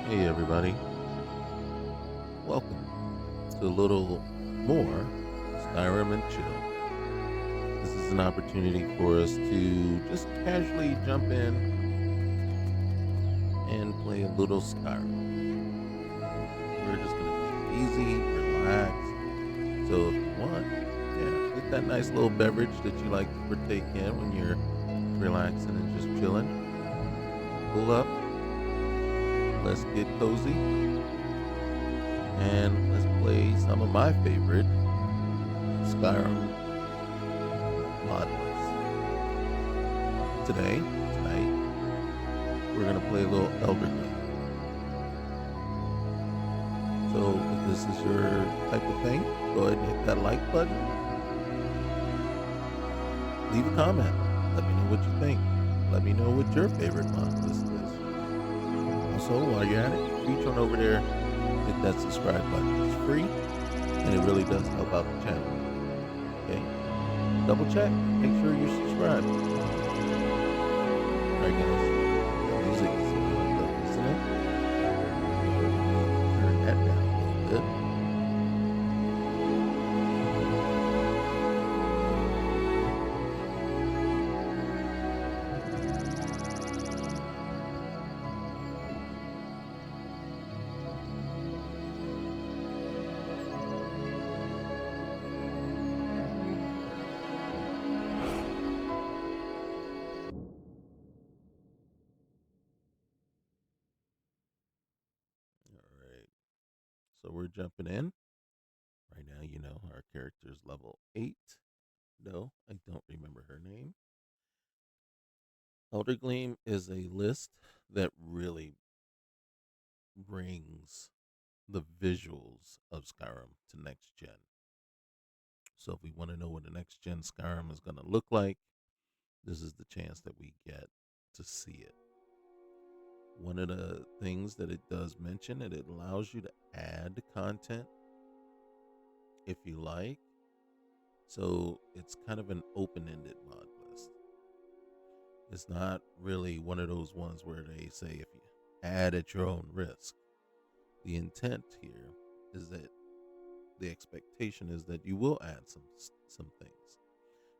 Hey everybody, welcome to a little more Skyrim and Chill. This is an opportunity for us to just casually jump in and play a little Skyrim. We're just going to take it easy, relax. So if you want, yeah, get that nice little beverage that you like to partake in when you're relaxing and just chilling. Pull up, let's get cozy, and let's play some of my favorite Skyrim Modlist. Tonight, we're gonna play a little Eldergleam. So if this is your type of thing, go ahead and hit that like button. Leave a comment. Let me know what you think. Let me know what your favorite Modlist is. Also, while you're at it, reach on over there, hit that subscribe button. It's free, and it really does help out the channel. Okay? Double check. Make sure you're subscribed. All right, guys. The music is good, isn't it? Turn that down a little bit. All right. So we're jumping in. Right now, our character's level 8. No, I don't remember her name. Eldergleam is a list that really brings the visuals of Skyrim to next gen. So if we want to know what the next gen Skyrim is going to look like, this is the chance that we get to see it. One of the things that it does mention, it allows you to add content if you like. So it's kind of an open-ended mod list. It's not really one of those ones where they say if you add at your own risk. The intent here is that the expectation is that you will add some things.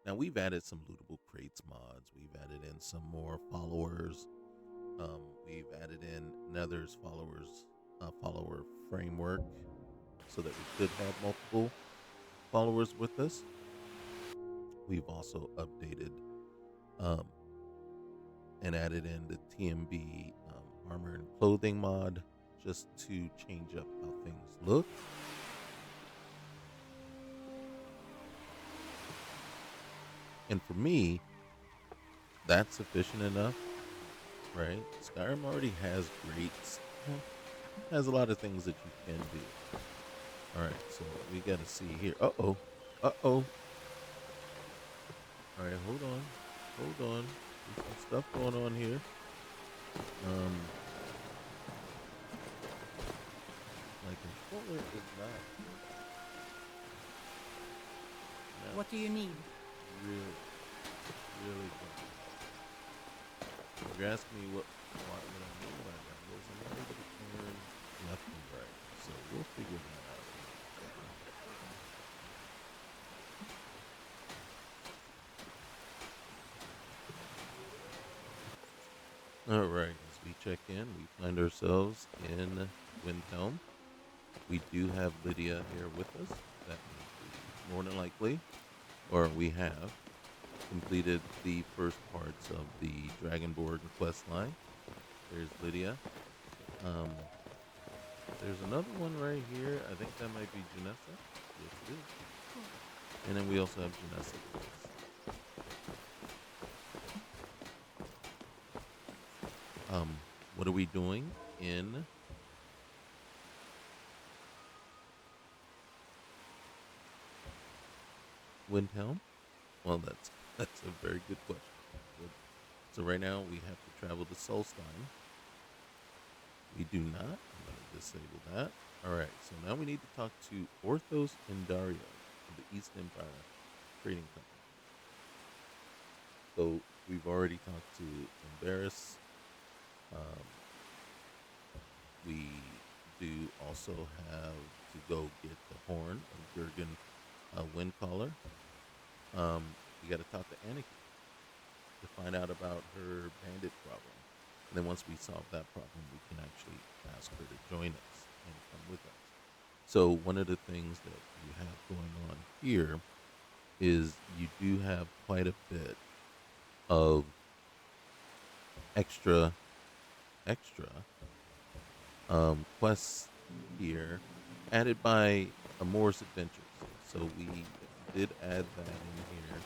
Now we've added some lootable crates mods. We've added in some more followers. We've added in Nether's follower framework so that we could have multiple followers with us. We've also updated and added in the TMB armor and clothing mod just to change up how things look. And for me, that's sufficient enough, right? Skyrim already has has a lot of things that you can do. All right, so we got to see here. Uh oh. All right, hold on. There's some stuff going on here. Um, my controller is not What do you need? really, really good. If you're asking me what I mean by that is I'm not able to turn left and right, so we'll figure that out. All right, as we check in, we find ourselves in Windhelm. We do have Lydia here with us. That means we more than likely, or we have completed the first parts of the Dragonborn quest line. There's Lydia. Um, there's another one right here. I think that might be Janessa. Yes, it is. And then we also have Janessa with us. What are we doing in Windhelm? Well, that's a very good question. So right now we have to travel to Solstein. We do not. I'm going to disable that. All right. So now we need to talk to Orthos and Dario of the East Empire Trading Company. So we've already talked to Embarrass. Um, we do also have to go get the horn of Jurgen Wind Caller. We got to talk to Annika to find out about her bandit problem. And then once we solve that problem, we can actually ask her to join us and come with us. So one of the things that you have going on here is you do have quite a bit of extra quests here added by Amorous Adventures. So we did add that in here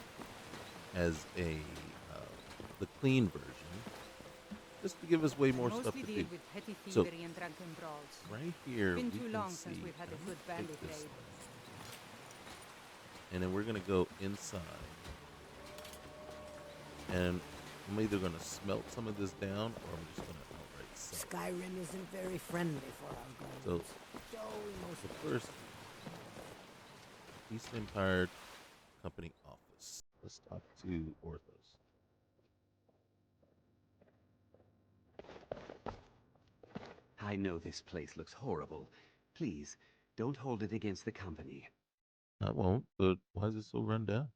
as a the clean version, just to give us way I more stuff mostly to deal do. with petty So thievery and drunken brawls. right here Been we too can long see. since we've had a I'm good gonna bandit take this, raid. and then we're gonna go inside, and I'm either gonna smelt some of this down, or I'm just gonna outright sell it. Skyrim isn't very friendly for our So goblins. the first East Empire Company office. Let's talk to Orthos. I know this place looks horrible. Please, don't hold it against the company. I won't, but why is it so run down?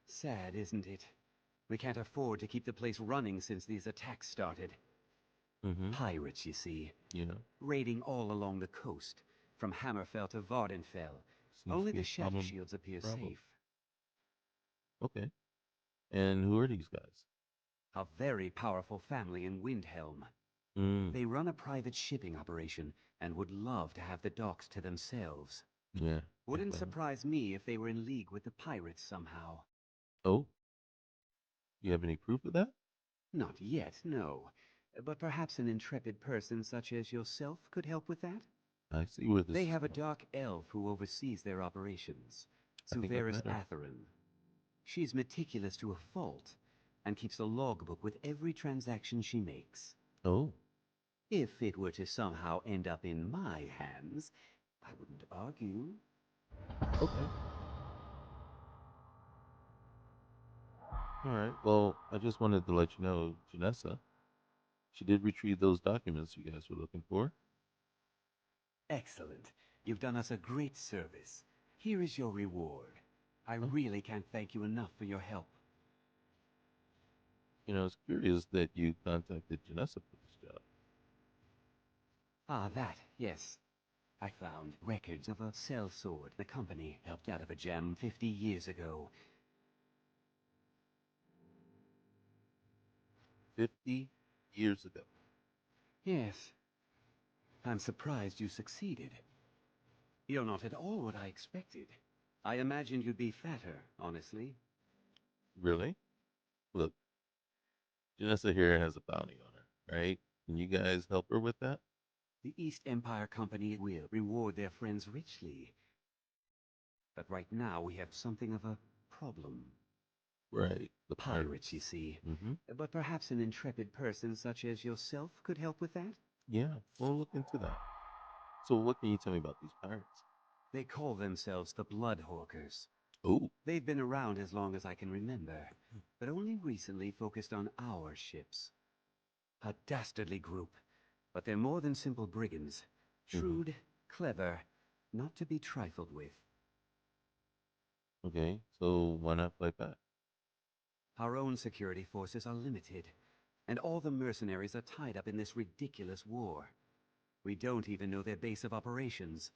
Sad, isn't it? We can't afford to keep the place running since these attacks started. Mm-hmm. Pirates, you see, Yeah. raiding all along the coast, from Hammerfell to Vardenfell. Seems Only to be the a Shadow problem. Shields appear Problem. safe. Okay. And who are these guys? A very powerful family in Windhelm. Mm. They run a private shipping operation and would love to have the docks to themselves. Yeah. Wouldn't Well, surprise me if they were in league with the pirates somehow. oh, you have any proof of that? Not yet, no. But perhaps an intrepid person such as yourself could help with that? I see where this They is have a going. dark elf who oversees their operations, I think I've Suveris met her. Atherin. She's meticulous to a fault, and keeps a logbook with every transaction she makes. Oh, If it were to somehow end up in my hands, I wouldn't argue. okay. All right. Well, I just wanted to let you know, Janessa, she did retrieve those documents you guys were looking for. Excellent. You've done us a great service. Here is your reward. I Oh, really can't thank you enough for your help. it's curious that you contacted Janessa for this job. Ah, that, yes. I found records of a sellsword the company helped out of a jam 50 years ago. 50 years ago. Yes, I'm surprised you succeeded. You're not at all what I expected. I imagined you'd be fatter, honestly. Really? Look, Janessa here has a bounty on her, right? Can you guys help her with that? The East Empire Company will reward their friends richly. But right now we have something of a problem. Right. The Pirates, you see. Mm-hmm. But perhaps an intrepid person such as yourself could help with that? Yeah, we'll look into that. So, what can you tell me about these pirates? They call themselves the Bloodhawkers. Oh, They've been around as long as I can remember, but only recently focused on our ships. A dastardly group, but they're more than simple brigands. mm-hmm. Shrewd, clever, not to be trifled with. Okay. So, why not fight back? Our own security forces are limited, and all the mercenaries are tied up in this ridiculous war. We don't even know their base of operations,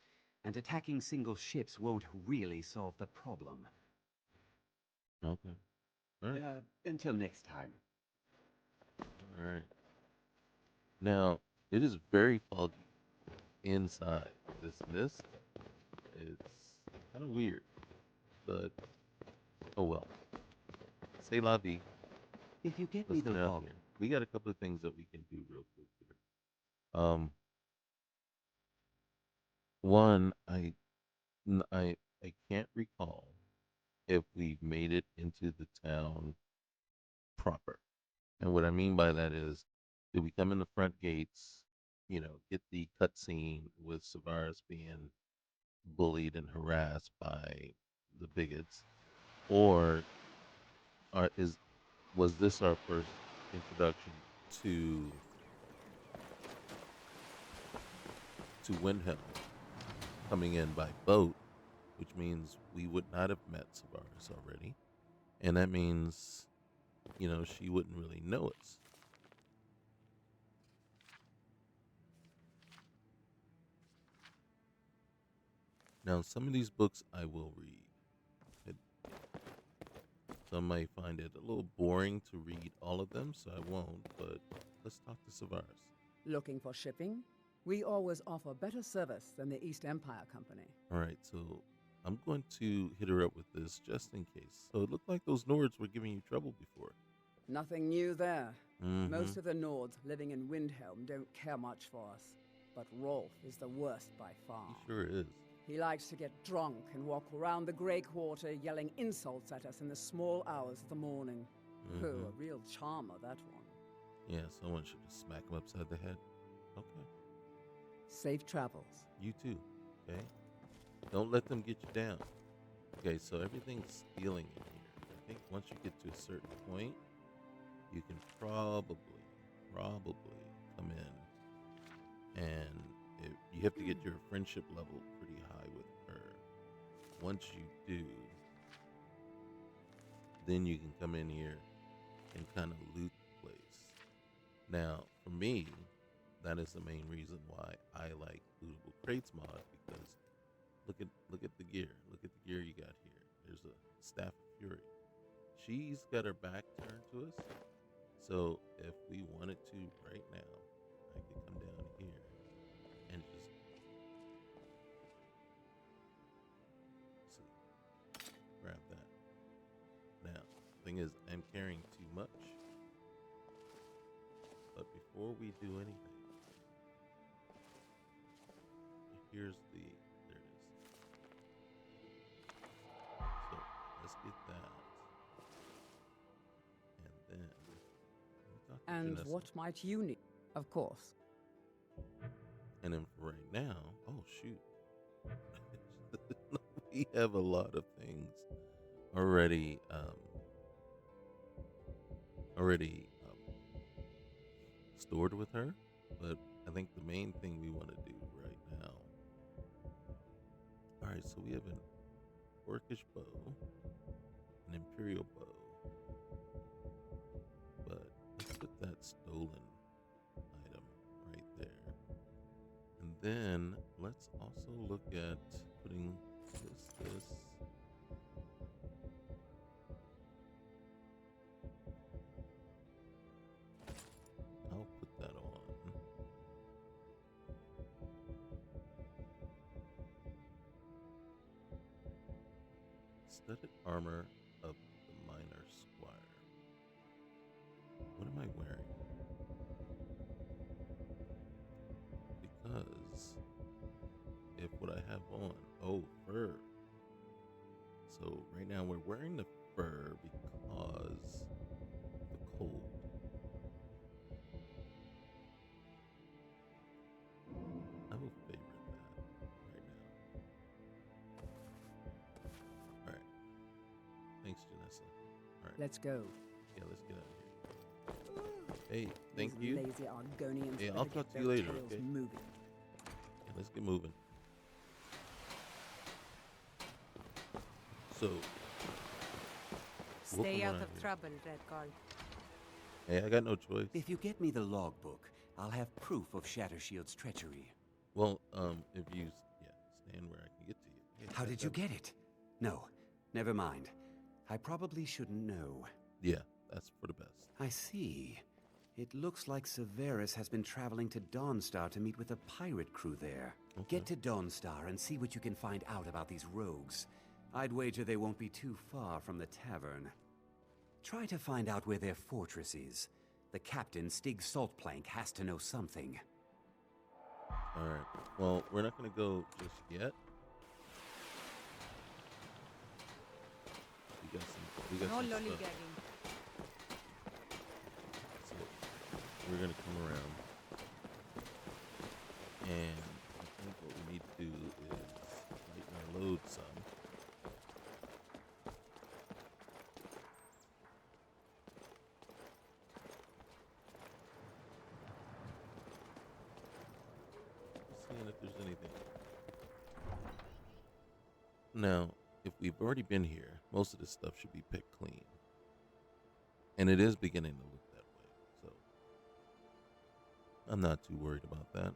and attacking single ships won't really solve the problem. Okay. All right. Until next time. All right. Now, it is very foggy inside. This mist, it's kind of weird, but oh well. Say la vie. If you get me Let's the get out log, here. We got a couple of things that we can do real quick here. One, I can't recall if we've made it into the town proper. And what I mean by that is, did we come in the front gates, get the cutscene with Savaris being bullied and harassed by the bigots, or are, is was this our first introduction to to Windhelm coming in by boat, which means we would not have met Savaris already. And that means, she wouldn't really know us. Now, some of these books I will read. Some might find it a little boring to read all of them, so I won't, but let's talk to Savaris. Looking for shipping? We always offer better service than the East Empire Company. All right, so I'm going to hit her up with this just in case. So it looked like those Nords were giving you trouble before. Nothing new there. Mm-hmm. Most of the Nords living in Windhelm don't care much for us. But Rolf is the worst by far. He sure is. He likes to get drunk and walk around the Grey Quarter yelling insults at us in the small hours of the morning. Mm-hmm. Oh, a real charmer, that one. Yeah, someone should just smack him upside the head. Okay. Safe travels. You too, okay? Don't let them get you down. Okay, so everything's stealing in here. I think once you get to a certain point, you can probably come in and you have to get your friendship level pretty high with her. Once you do, then you can come in here and kind of loot the place. Now, for me, that is the main reason why I like Lootable Crates mod, because look at the gear. Look at the gear you got here. There's a Staff of Fury. She's got her back turned to us. So if we wanted to right now, I could come down here and just grab that. Now, thing is, I'm carrying too much. But before we do anything, there it is. So let's get that. And then talk to And Janessa. what might you need? Of course. And then for right now, oh shoot. We have a lot of things already stored with her, but I think the main thing we want to do right now. All right, so we have an orcish bow, an imperial bow, but let's put that stolen item right there, and then let's also look at putting this. I'll put that on. Studded armor of the minor squire. What am I wearing? Because if what I have on, fur. So right now we're wearing the fur because the cold. I will favorite that right now. All right. Thanks, Janessa. All right. Let's go. Yeah, let's get out of here. Hey, thank These you. lazy Argonians Yeah, better I'll get talk to you their later, tails okay? moving. Yeah, let's get moving. So, Stay whooping out around of here. trouble, Redguard. Hey, I got no choice. If you get me the logbook, I'll have proof of Shattershield's treachery. Well, if you, stand where I can get to you. Yeah, How did you get it? No, never mind. I probably shouldn't know. Yeah, that's for the best. I see. It looks like Severus has been traveling to Dawnstar to meet with a pirate crew there. Okay. Get to Dawnstar and see what you can find out about these rogues. I'd wager they won't be too far from the tavern. Try to find out where their fortress is. The captain, Stig Saltplank, has to know something. All right. Well, we're not going to go just yet. We got No some stuff. lollygagging. So we're going to come around. And I think what we need to do is lighten our load some. Seeing if there's anything. Now, if we've already been here, most of this stuff should be picked clean. And it is beginning to look that way. So I'm not too worried about that.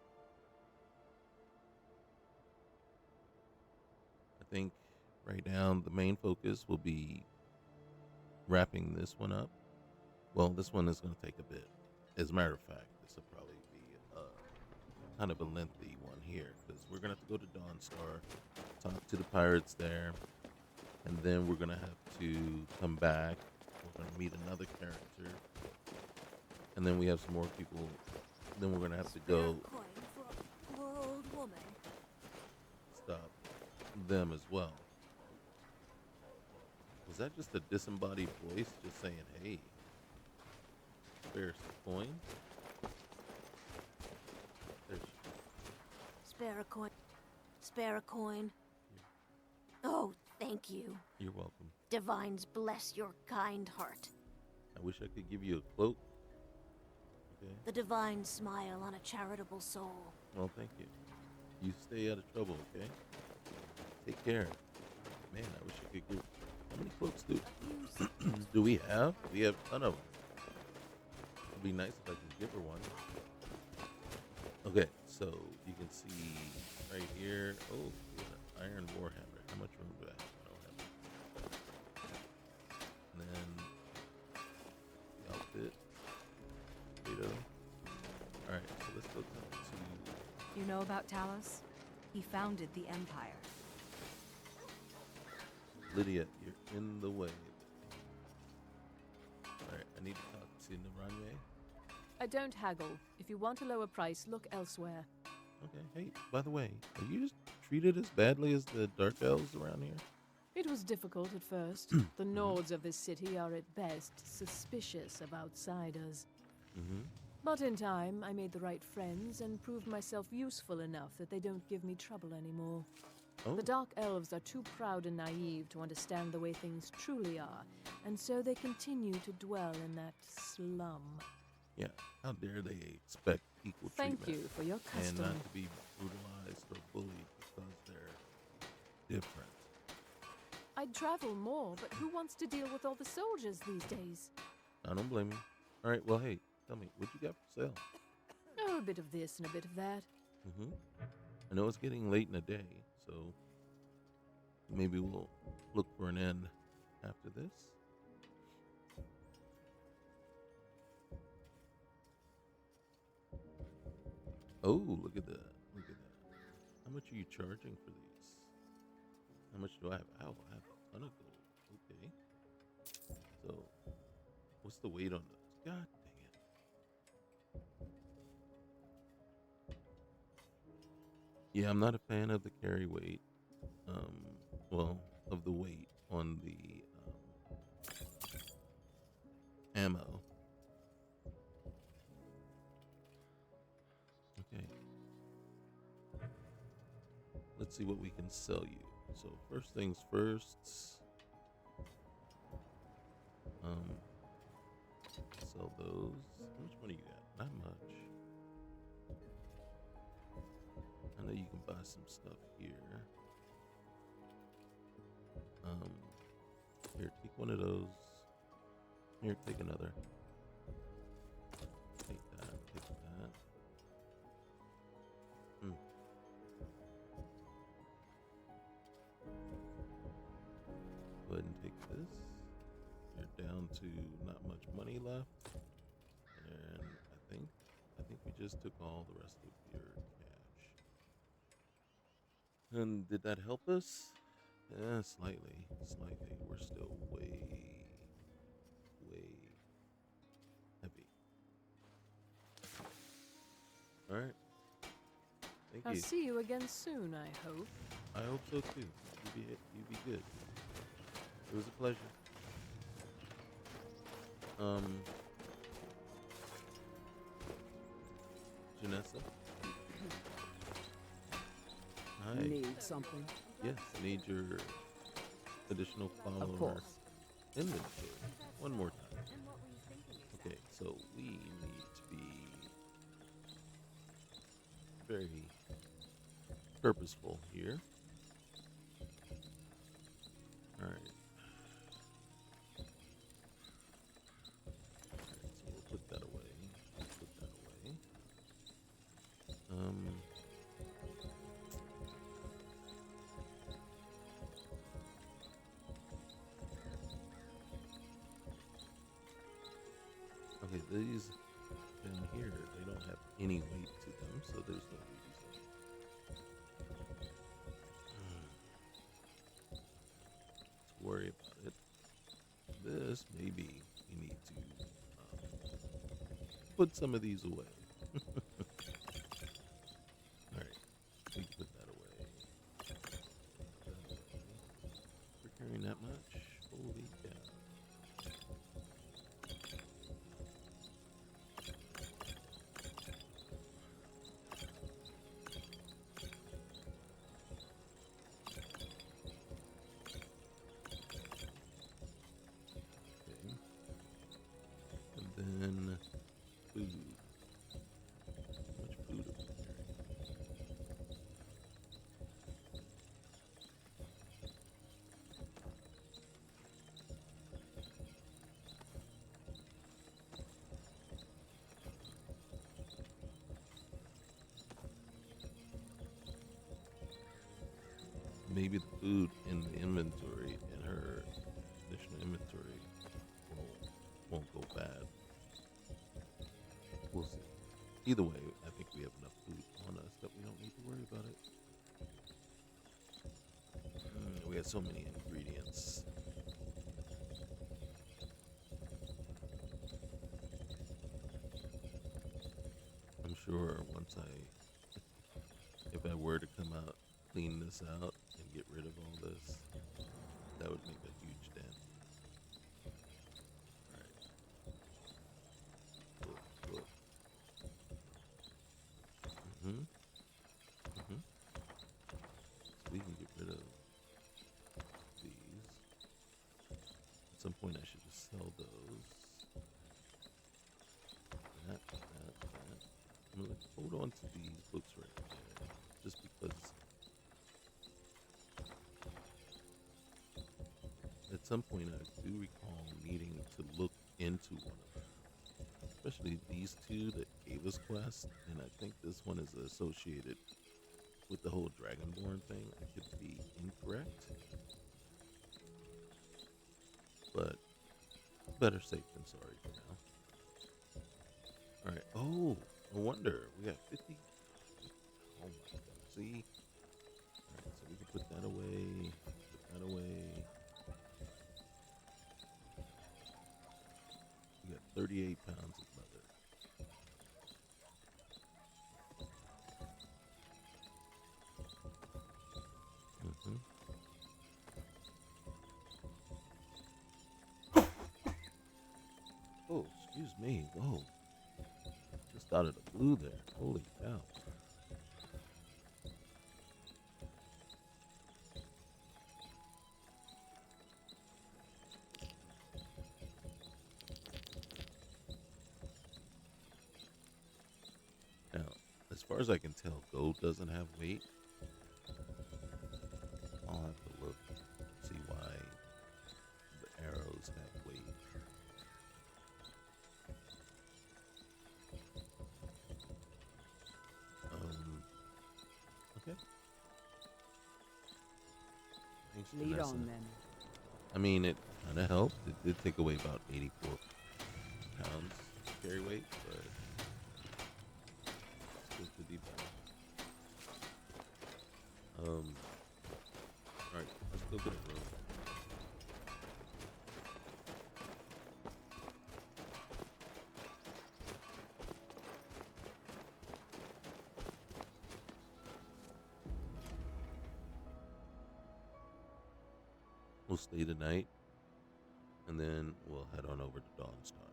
I think right now the main focus will be wrapping this one up. Well, this one is going to take a bit. As a matter of fact, this will probably be kind of a lengthy one here because we're going to have to go to Dawnstar, talk to the pirates there, and then we're going to have to come back. We're going to meet another character, and then we have some more people. Then we're going to have to go stop them as well. Was that just a disembodied voice just saying, hey, spare some coin? There she is. Spare a coin. Spare a coin. Oh, thank you. You're welcome. Divines bless your kind heart. I wish I could give you a cloak. Okay. The divine smile on a charitable soul. Well, thank you. You stay out of trouble, okay? Take care. Man, I wish I could give... How many cloaks do we have? We have a ton of them. It'd be nice if I could give her one. Okay, so you can see right here. Oh, there's an iron warhammer. How much room do I have? I don't have it. And then the outfit. Potato. Alright, so let's go to... You know about Talos? He founded the Empire. Lydia, you're in the way. Alright, I need to talk to Naranye. I don't haggle. If you want a lower price, look elsewhere. Okay, hey, by the way, are you treated as badly as the Dark Elves around here? It was difficult at first. The Nords of this city are at best suspicious of outsiders. Mm-hmm. But in time, I made the right friends and proved myself useful enough that they don't give me trouble anymore. Oh. The Dark Elves are too proud and naive to understand the way things truly are, and so they continue to dwell in that slum. Yeah, how dare they expect equal Thank treatment you for your and custom. not to be brutalized or bullied because they're different. I'd travel more, but who wants to deal with all the soldiers these days? I don't blame you. All right, well, hey, tell me, what you got for sale? Oh, a bit of this and a bit of that. Mm-hmm. I know it's getting late in the day, so maybe we'll look for an end after this. Oh, look at that. Look at that. How much are you charging for these? How much do I have? Oh, I have a ton of gold. Okay. So, what's the weight on those? God dang it. Yeah, I'm not a fan of the carry weight. Well, of the weight on the ammo. Okay. Let's see what we can sell you. So first things first. Sell those. How much money you got? Not much. I know you can buy some stuff here. Here, take one of those. Here, take another. Take that, take that. Go ahead and take this. You're down to not much money left. And I think we just took all the rest of your cash. And did that help us? Yeah, slightly. We're still way heavy. All right. Thank I'll you. see you again soon, I hope. I hope so too. You be good. It was a pleasure. Janessa? Hi. Need something? Yes, need your additional follower Of course. inventory. One more time. Okay, so we need to be very purposeful here. All right. So we'll put that away. Put that away. Okay, these down here, they don't have any weight to them, so there's no reason to worry about it. This, maybe you need to put some of these away. Alright, we can put that away. We're carrying that much? Holy cow. Okay. And then food. How much food are we carrying? Maybe the food in the inventory, in her additional inventory, won't go bad. We'll see. Either way, I think we have enough food on us that we don't need to worry about it. We had so many ingredients. I'm sure once if I were to come out, clean this out, and get rid of all this, that would make a huge dent. Alright. Look. So we can get rid of these. At some point I should just sell those. That. I'm gonna hold on to these books right there. Just because at some point I do recall needing to look into one of them. Especially these two that gave us quests, and I think this one is associated with the whole Dragonborn thing. I could be incorrect, but better safe than sorry for now. Alright, oh, no wonder. We got 50. Oh my god, see? Alright, so we can put that away. Put that away. We got 38 pounds of leather. Oh, excuse me. Whoa. Just out of the blue there. Holy cow. Now, as far as I can tell, gold doesn't have weight. I'll have to look, see why the arrows have weight. Okay. Thanks, Lead Vanessa. on then. I mean, it kind of helped. It did take away about 84 pounds carry weight, but still pretty bad. Alright, let's go get a room. We'll stay the night, and then we'll head on over to Dawnstar.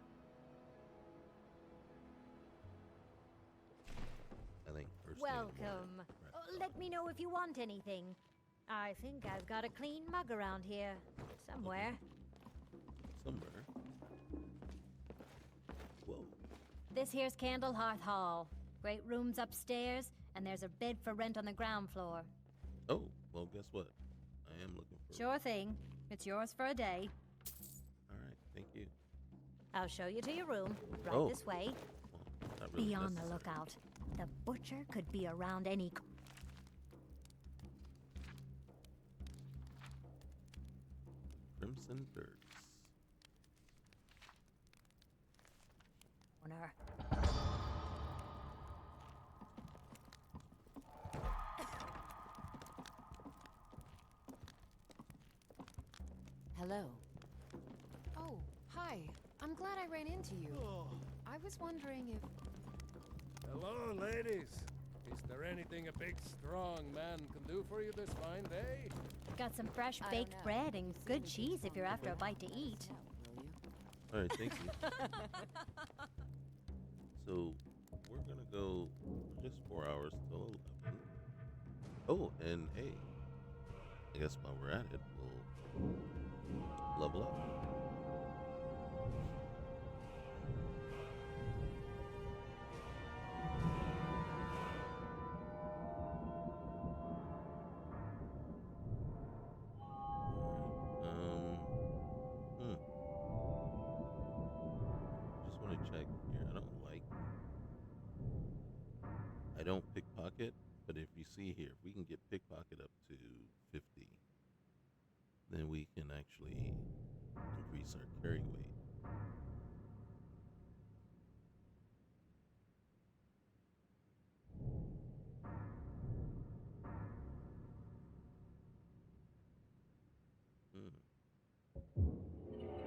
I think first thing in the morning. Welcome. Right. Oh, let me know if you want anything. I think I've got a clean mug around here. Somewhere. Somewhere. Whoa. This here's Candlehearth Hall. Great rooms upstairs, and there's a bed for rent on the ground floor. Oh, well, guess what? I am looking for. Sure thing. It's yours for a day. All right, thank you. I'll show you to your room. Right Oh. this way. Well, not really Be on the necessary. lookout. The butcher could be around any Crimson Birds. corner. Hello. Oh, hi. I'm glad I ran into you. I was wondering if... Hello, ladies. Is there anything a big, strong man can do for you this fine day? Got some fresh I don't baked know. bread and Seeing good as cheese it's if you're on after a the bite to web, eat. will you? All right, thank you. So we're gonna go just 4 hours till 11. Oh, and hey, I guess while we're at it, we'll level up. Um, just want to check here. I don't pickpocket, but if you see here, if we can get pickpocket up to 50, then we can actually increase our carry weight.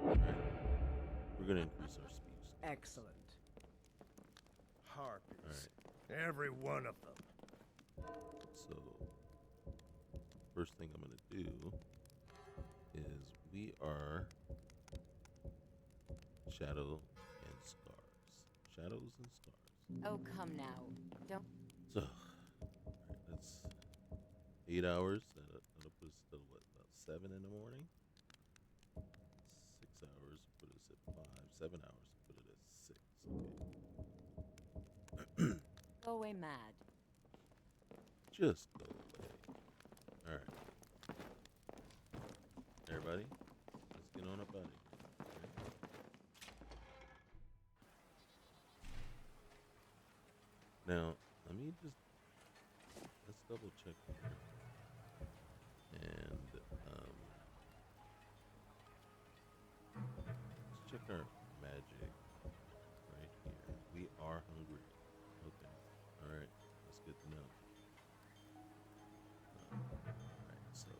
Alright. We're going to increase our speed. Excellent. Harpies. Every one of them. So, first thing I'm going to do is we are Shadow and Scars. Shadows and Scars. Oh, come now. Don't... So, alright, that's 8 hours. That'll put us till what, about 7 in the morning? 6 hours put us at 5. 7 hours put it at 6. Okay. Go away mad. Just go away. Alright. Everybody, let's get on up out of here. Okay. Now, let's double check here. And, let's check our magic right here. We are hungry. Okay. Alright. That's good to know. Alright, so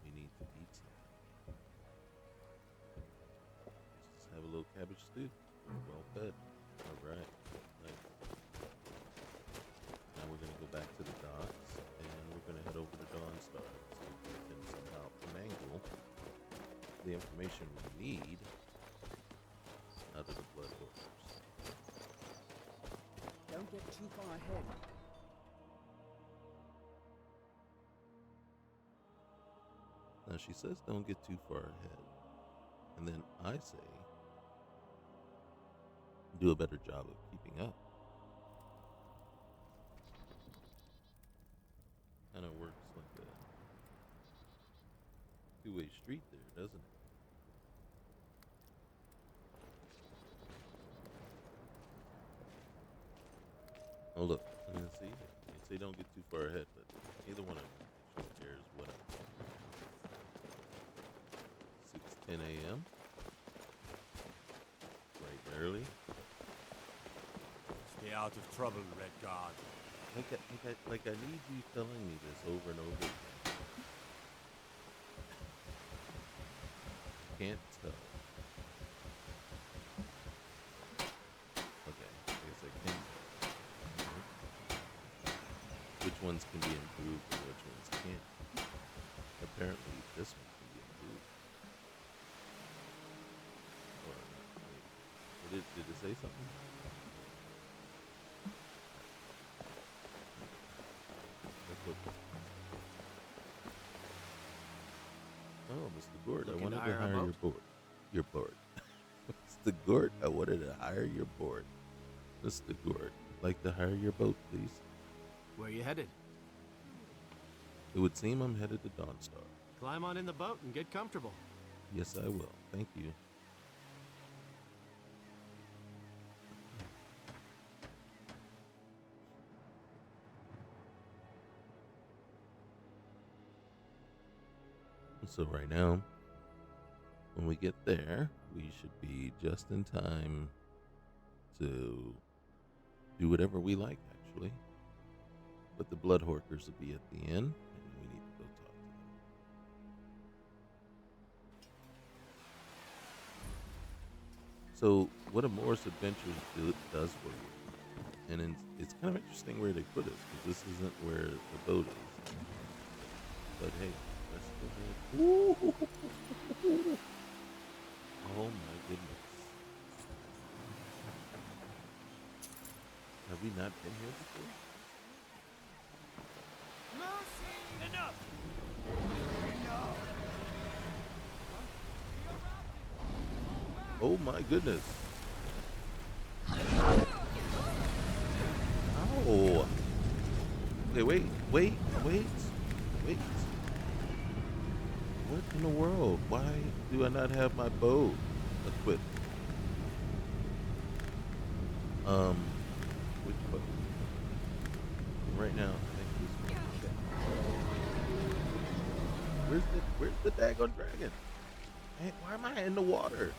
we need to eat something. Let's just have a little cabbage stew. Well fed. Alright. Nice. Now we're gonna go back to the docks and we're gonna head over to Dawnstar and see if we can somehow finagle the information we need out of the blood orders. Don't get too far ahead. Now she says don't get too far ahead. And then I say do a better job of keeping up. Kind of works like a two-way street there, doesn't it? Oh look, I mean, see, they say don't get too far ahead, but either one of them actually cares what I do. 6:10 a.m. Bright and early. Stay out of trouble, Red Guard. Like I need you telling me this over and over again. Can't tell. Okay, I guess I can. Which ones can be improved and which ones can't? Apparently, this one can be improved. Or wait, did it say something? Let's look. Oh, Mr. Gort, I Looking wanted to to hire a hire boat? your board. Your board. Mr. Gort, I wanted to hire your board. Mr. Gort, like to hire your boat, please? Where you headed? It would seem I'm headed to Dawnstar. Climb on in the boat and get comfortable. Yes, I will. Thank you. So right now, when we get there, we should be just in time to do whatever we like, actually. But the Blood Horkers will be at the end, and we need to go talk to them. So, what a Morris Adventures does for you, and it's kind of interesting where they put us, because this isn't where the boat is. But hey, let's go ahead. Ooh. Oh my goodness. Have we not been here before? Enough! Oh my goodness. Ow. Okay, wait. What in the world? Why do I not have my bow equipped? Which bow? Right now, I think this one. Where's the daggone dragon? Hey, why am I in the water?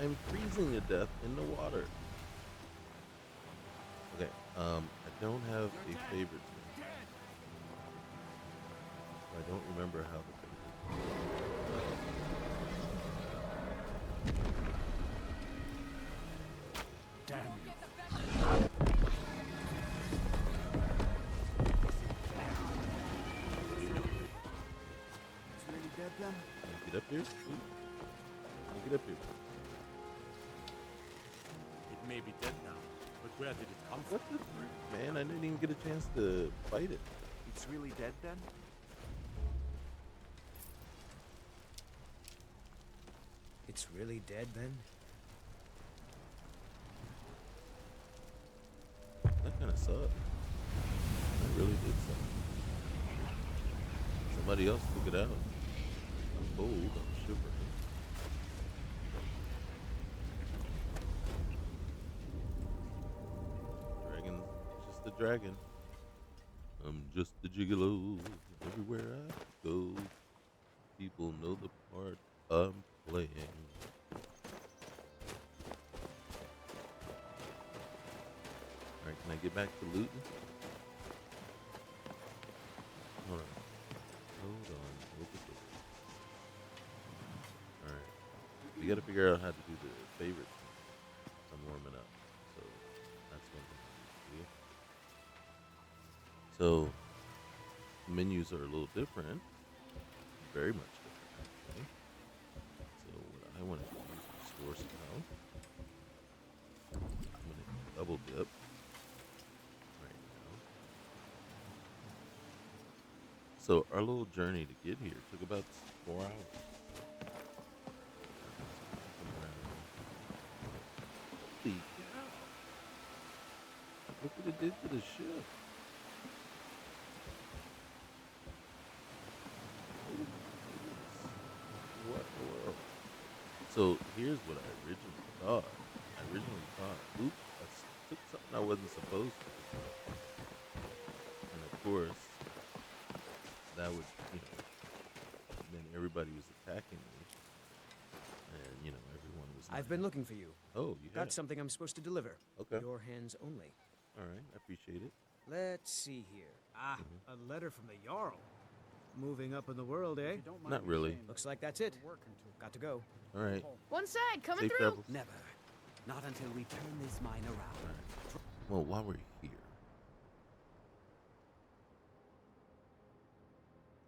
I'm freezing to death in the water. Okay, I don't have a favorite name. I don't remember how the Damn. It's really dead then? Get up here. Get up here. It may be dead now, but where did it come from? What the frick, man? I didn't even get a chance to fight it. It's really dead then? It's really dead then? That kind of sucked. That really did suck. Somebody else took it out. I'm cold. I'm shivering. Dragon, just a dragon. I'm just a gigolo. Everywhere I go, people know the part I'm playing. Alright, can I get back to looting? Hold on. Look at this. Alright. We gotta figure out how to do the favorite thing. I'm warming up. So that's one thing. So menus are a little different. Very much different, actually. So what I want to do is restore some health. I'm going to double dip right now. So our little journey to get here took about 4 hours. Holy cow. Look what it did to the ship. What the world? So here's what I originally thought. Oops, I took something I wasn't supposed to. And of course, that would, then everybody was attacking me. And, everyone was. I've been looking for you. Oh, you Got have? something I'm supposed to deliver. Okay. Your hands only. All right, I appreciate it. Let's see here. Ah, a letter from the Jarl. Moving up in the world, eh? Not really. Looks like that's it. Got to go. All right. One side, coming Safe through. travels. Never. Not until we turn this mine around. Well, while we're here,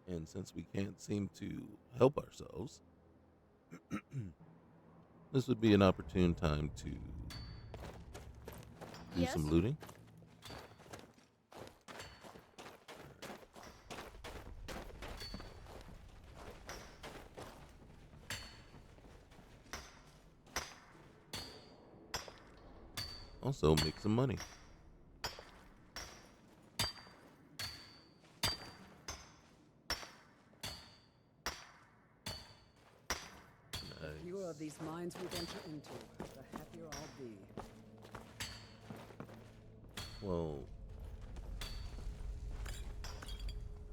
and since we can't seem to help ourselves, this would be an opportune time to do Yes? some looting. Also, make some money. The fewer of these mines we venture into, the happier I'll be. Well,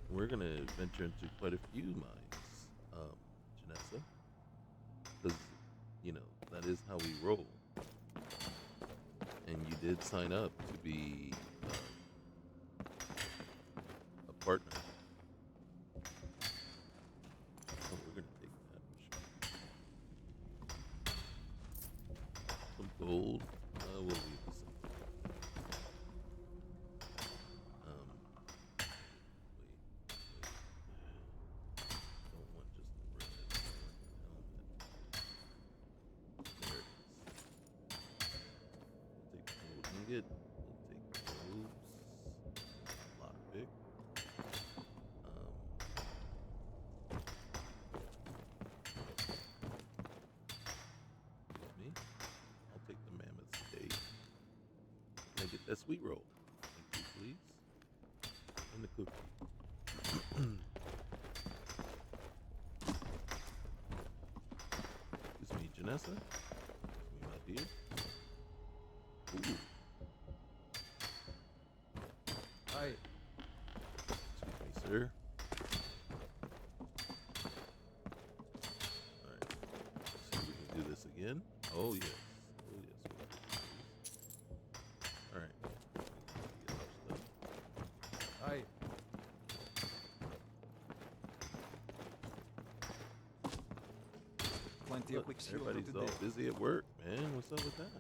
we're gonna venture into quite a few mines, Janessa, because that is how we roll. And you did sign up to be a partner. So we're gonna take that. Some gold. We'll leave this. Don't want just the red helmet. There it is. We'll take the gold ingot. We'll take the robes. Lockpick. Excuse me. I'll take the mammoth steak. Can I get that sweet roll? Thank you, please. And the cookie. Excuse me, Janessa. We out here. Ooh. Hi. Excuse me, sir. Alright. See if we can do this again. Oh, yes. Oh, yes. Alright. Get our stuff. Hi. Plenty Look, of quick everybody's all busy at work, man. What's up with that?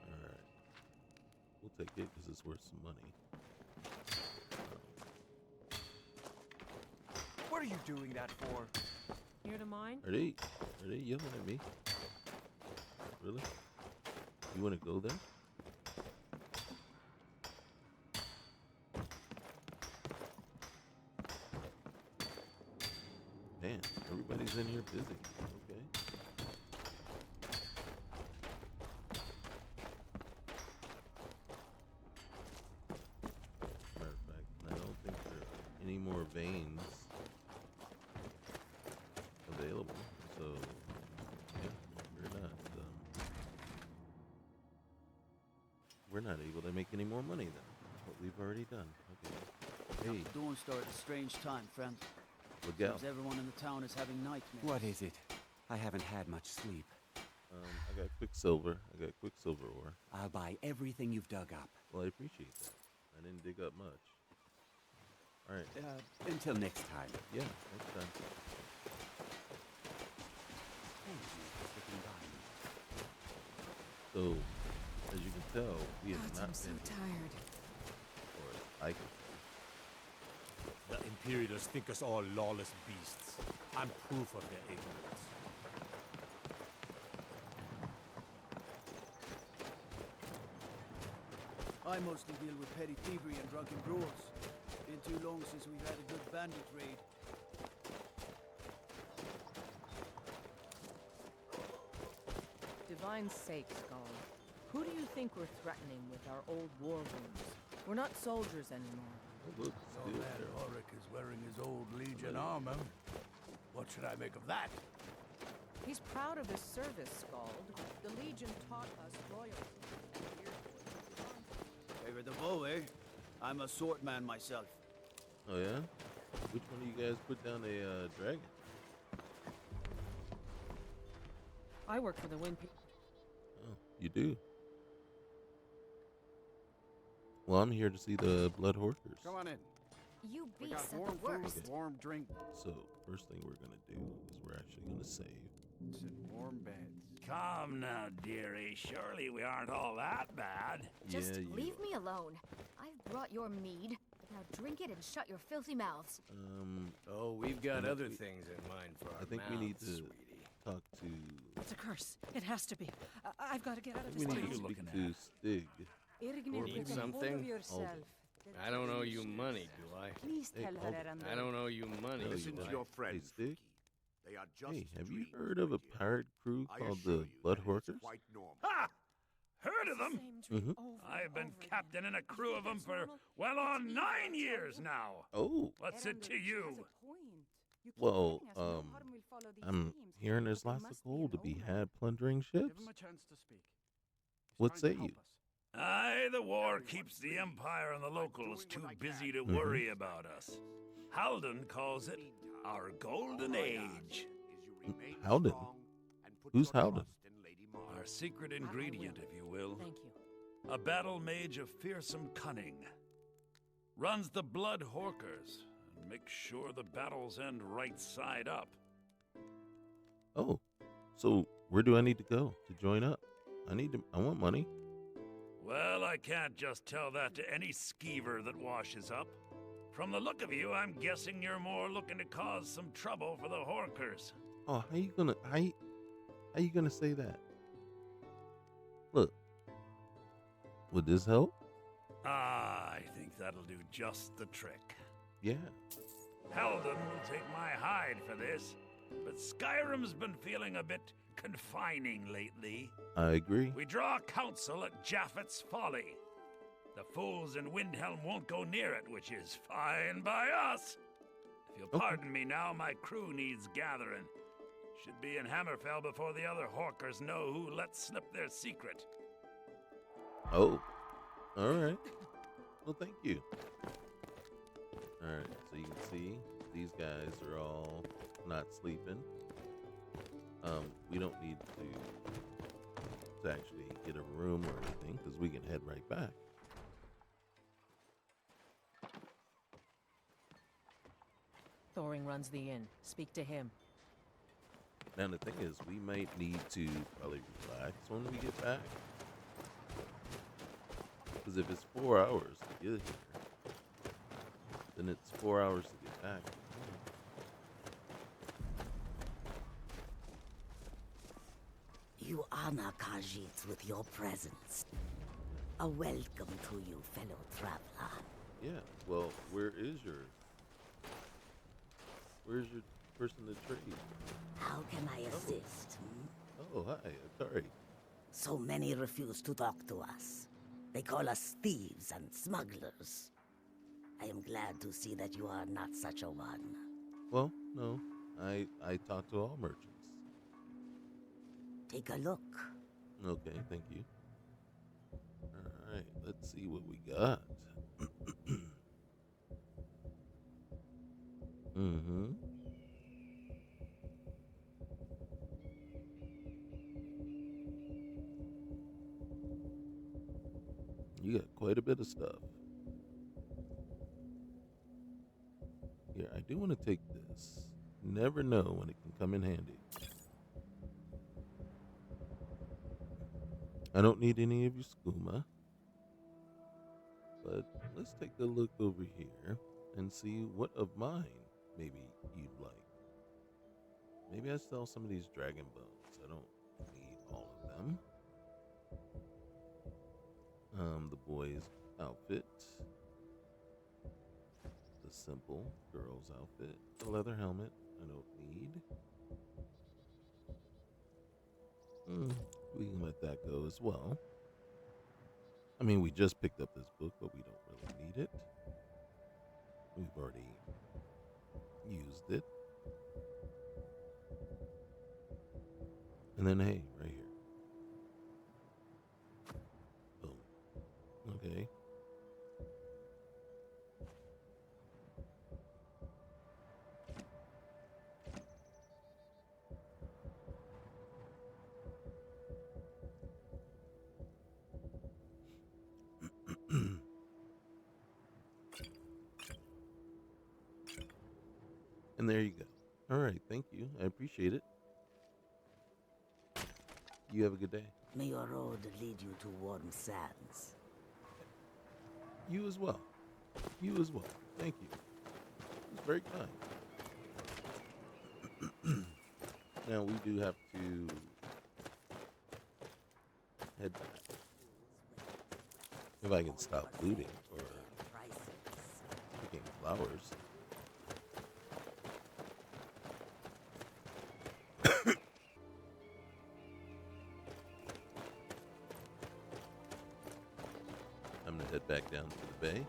Alright. We'll take it because it's worth some money. What are you doing that for? Here to mine? Are they yelling at me? Really? You want to go there? Man, everybody's in here busy. Okay. Matter of fact, I don't think there are any more veins available. So, yeah, we're not able to make any more money then. What we've already done. Okay. Hey, Dawn started a strange time, friend. look out. Seems everyone in the town is having nightmares. What is it? I haven't had much sleep. I got quicksilver. I got quicksilver ore. I'll buy everything you've dug up. Well, I appreciate that. I didn't dig up much. All right. Until next time. Yeah, next time. Thank you for sticking by me. So, as you can tell, we have not I'm so been, tired. or I can. The Imperials think us all lawless beasts. I'm proof of their ignorance. I mostly deal with petty thievery and drunken brawls. Been too long since we've had a good bandit raid. Divine's sake, Skull. Who do you think we're threatening with our old war wounds? We're not soldiers anymore. Oh, look, So steel that arrow. Ulrich is wearing his old Legion armor. What should I make of that? He's proud of his service, Scald. The Legion taught us loyalty. Favor the bow, eh? I'm a swordman myself. Oh yeah? Which one of you guys put down a dragon? I work for the Wind People. Oh, you do. Well, I'm here to see the Blood Horkers. Come on in. You We got beasts are warm the worst. food, warm drink, So, first thing we're gonna do is we're actually gonna save. and warm beds. Come now, dearie. Surely we aren't all that bad. Just yeah, you leave are. me alone. I've brought your mead. Now drink it and shut your filthy mouths. Oh, we've got I other think things in mind for our I think we need mouths, to sweetie. talk to. It's a curse. It has to be. I've got to get out of We this need to town. speak to Stig. Need something? I don't owe you money, do I? Please Hey, tell hold her it. I'm I don't owe you money, No, do you I? don't. Hey, Stig. They are just Hey, have you dreams, heard of my a dear. pirate crew I called assure the you Blood that it's Horkers? quite normal. Ha! Heard of them? Mhm. I've been captain in a crew of them for well on 9 years now. Oh, What's it to you? well, I'm hearing there's lots of gold to be had plundering Give ships. him a chance to speak. He's What trying to say help you? us. Aye, the war keeps the Empire and the locals too busy to worry about us. Halden calls it our golden age. Howden? Who's Howden? Our secret ingredient, if you will. Thank you. A battle mage of fearsome cunning. Runs the Blood Horkers and makes sure the battles end right side up. Oh, so where do I need to go to join up? I want money. Well, I can't just tell that to any skeever that washes up. From the look of you, I'm guessing you're more looking to cause some trouble for the Horkers. Oh, how you gonna say that? Look, would this help? Ah, I think that'll do just the trick. Yeah. Halden will take my hide for this, but Skyrim's been feeling a bit confining lately. I agree. We draw counsel at Japhet's Folly. The fools in Windhelm won't go near it, which is fine by us. If you'll pardon me now, my crew needs gathering. Should be in Hammerfell before the other Horkers know who let slip their secret. Oh, all right. Well, thank you. All right, so you can see these guys are all not sleeping. We don't need to actually get a room or anything because we can head right back. Thoring runs the inn. Speak to him. Now the thing is, we might need to probably relax when we get back. Because if it's 4 hours to get here, then it's 4 hours to get back. You honor Khajiit with your presence. A welcome to you, fellow traveler. Yeah, well, where's your person to trade? How can I assist? Oh, hi, Atari. So many refuse to talk to us. They call us thieves and smugglers. I am glad to see that you are not such a one. Well, no, I talk to all merchants. Take a look. Okay, thank you. All right, let's see what we got. Mm-hmm. You got quite a bit of stuff. Here, I do want to take this. Never know when it can come in handy. I don't need any of your skooma. But let's take a look over here and see what of mine maybe you'd like. Maybe I sell some of these dragon bones. I don't need all of them. The boy's outfit. The simple girl's outfit. The leather helmet I don't need. We can let that go as well. I mean, we just picked up this book, but we don't really need it. We've already used it. And then, hey, right here. Boom. Okay. And there you go. All right, thank you. I appreciate it. You have a good day. May your road lead you to warm sands. You as well. You as well. Thank you. It's very kind. Now we do have to head back. If I can stop looting or picking flowers. head back down to the bay.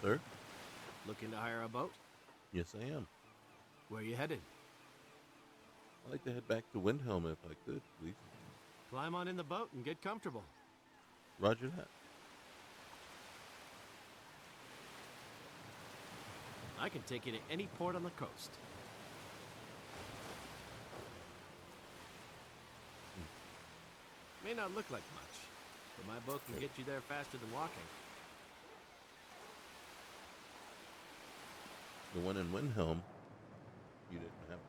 Sir? Looking to hire a boat? Yes, I am. Where you headed? I'd like to head back to Windhelm if I could, please. Climb on in the boat and get comfortable. Roger that. I can take you to any port on the coast. May not look like much, but my boat can get you there faster than walking. The one in Windhelm, you didn't have to.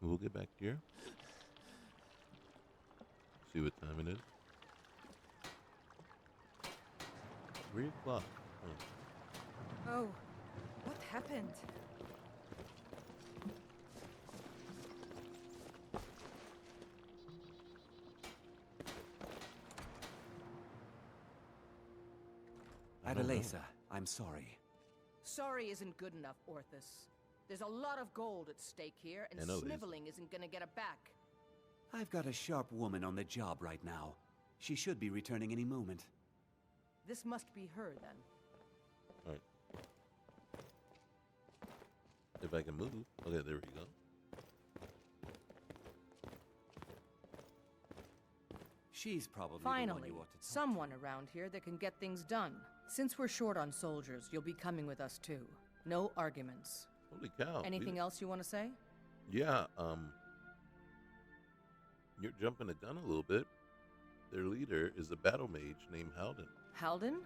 We'll get back here. See what time it is. 3 o'clock. Oh, what happened? Adelaisa, I'm sorry. Sorry isn't good enough, Orthus. There's a lot of gold at stake here, and sniveling isn't gonna get it back. I've got a sharp woman on the job right now. She should be returning any moment. This must be her, then. Alright. If I can move. Okay, there we go. She's probably Finally, the one you ought to talk someone around here that can get things done. Since we're short on soldiers, you'll be coming with us too. No arguments. Holy cow. Anything else you want to say? Yeah, you're jumping the gun a little bit. Their leader is a battle mage named Halden. Halden?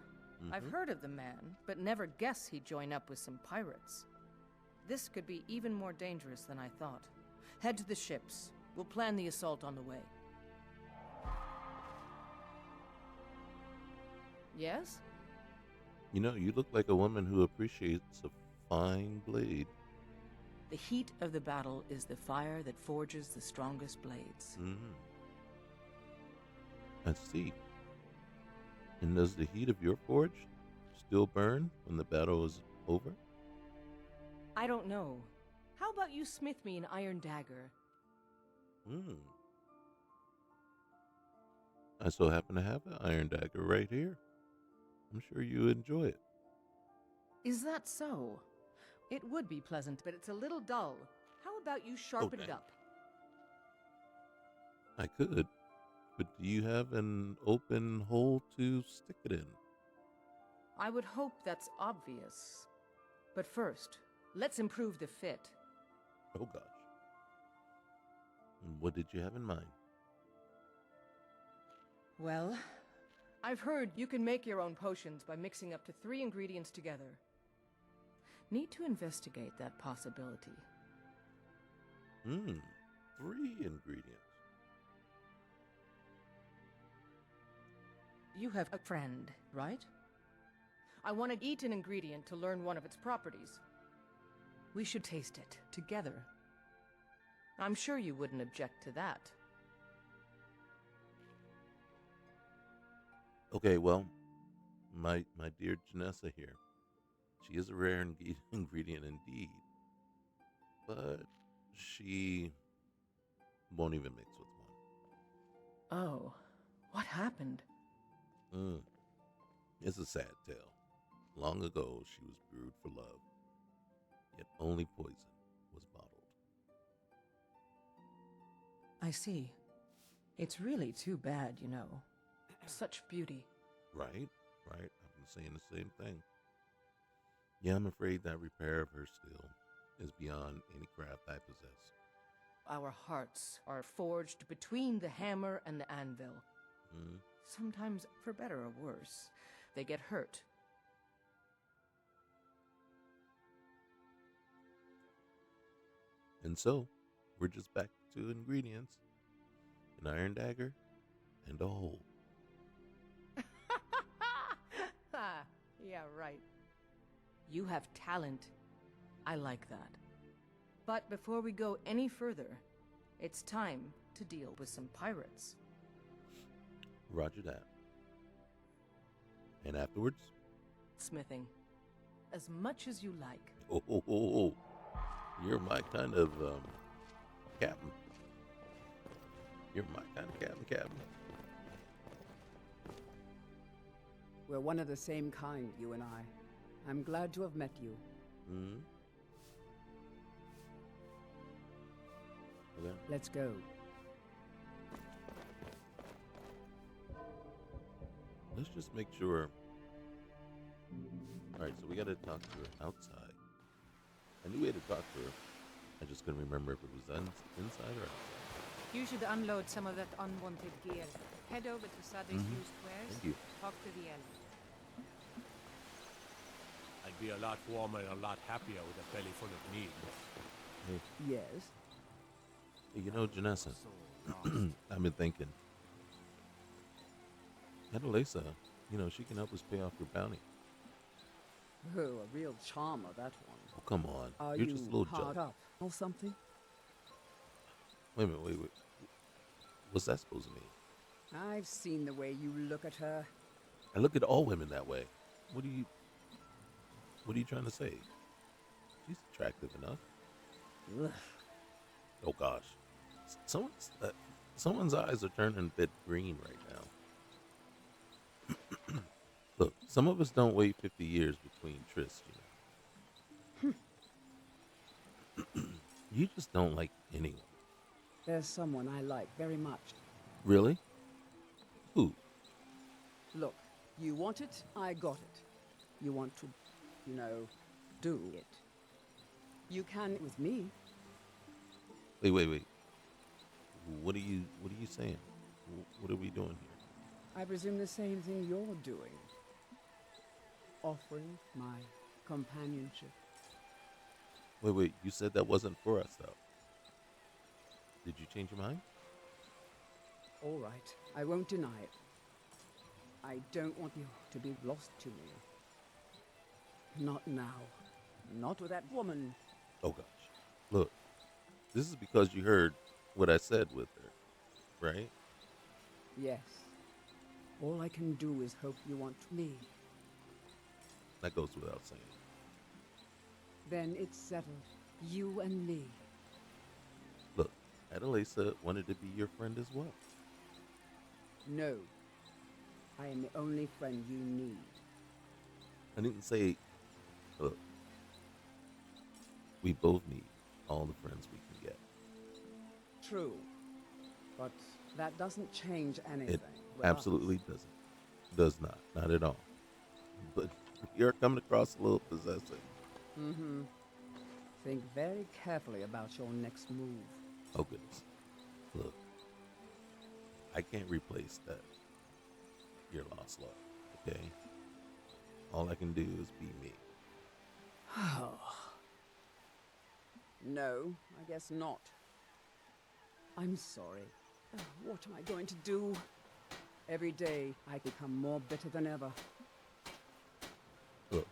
I've heard of the man, but never guess he'd join up with some pirates. This could be even more dangerous than I thought. Head to the ships. We'll plan the assault on the way. Yes? You know, you look like a woman who appreciates a fine blade. The heat of the battle is the fire that forges the strongest blades. I see. And does the heat of your forge still burn when the battle is over? I don't know. How about you smith me an iron dagger? I so happen to have an iron dagger right here. I'm sure you enjoy it. Is that so? It would be pleasant, but it's a little dull. How about you sharpen it up? I could, but do you have an open hole to stick it in? I would hope that's obvious. But first, let's improve the fit. Oh gosh. What did you have in mind? Well, I've heard you can make your own potions by mixing up to 3 ingredients together. Need to investigate that possibility. 3 ingredients. You have a friend, right? I want to eat an ingredient to learn one of its properties. We should taste it together. I'm sure you wouldn't object to that. Okay, well, my dear Janessa here, she is a rare ingredient indeed, but she won't even mix with one. Oh, what happened? It's a sad tale. Long ago, she was brewed for love, yet only poison was bottled. I see. It's really too bad, you know. Such beauty. Right. I've been saying the same thing. Yeah, I'm afraid that repair of her still is beyond any craft I possess. Our hearts are forged between the hammer and the anvil. Mm. Sometimes, for better or worse, they get hurt. And so, we're just back to ingredients: an iron dagger and a hole. Ha! Yeah, right. You have talent. I like that. But before we go any further, it's time to deal with some pirates. Roger that. And afterwards? Smithing. As much as you like. Oh. You're my kind of, captain. You're my kind of captain. We're one of the same kind, you and I. I'm glad to have met you. Hmm? Okay. Let's go. Let's just make sure. Alright, so we gotta talk to her outside. I knew we had to talk to her. I just couldn't remember if it was inside or outside. You should unload some of that unwanted gear. Head over to Sadie's used wares. Thank you. Talk to the elf. I'd be a lot warmer and a lot happier with a belly full of needs. Yes? You know, Janessa, I've been thinking. Adelaisa, she can help us pay off your bounty. Oh, a real charmer, that one. Oh, come on. Are You're you just a little hard jealous. up or something? Wait a minute. What's that supposed to mean? I've seen the way you look at her. I look at all women that way. What are you trying to say? She's attractive enough. Ugh. Oh gosh. Someone's eyes are turning a bit green right now. Look, some of us don't wait 50 years between trysts, You just don't like anyone. There's someone I like very much. Really? Who? Look, you want it, I got it. You want to, do it. You can with me. Wait. What are you saying? What are we doing here? I presume the same thing you're doing. Offering my companionship. Wait, you said that wasn't for us, though. Did you change your mind? All right, I won't deny it. I don't want you to be lost to me. Not now. Not with that woman. Oh, gosh. Look, this is because you heard what I said with her, right? Yes. All I can do is hope you want me. That goes without saying. Then it's settled. You and me. Look, Adelaisa wanted to be your friend as well. No. I am the only friend you need. I didn't say, look, we both need all the friends we can get. True. But that doesn't change anything. It with absolutely us. doesn't. Does not. Not at all. But you're coming across a little possessive. Mm-hmm. Think very carefully about your next move. Oh, goodness. Look, I can't replace that. Your lost love, okay? All I can do is be me. No, I guess not. I'm sorry. What am I going to do? Every day, I become more bitter than ever. Look,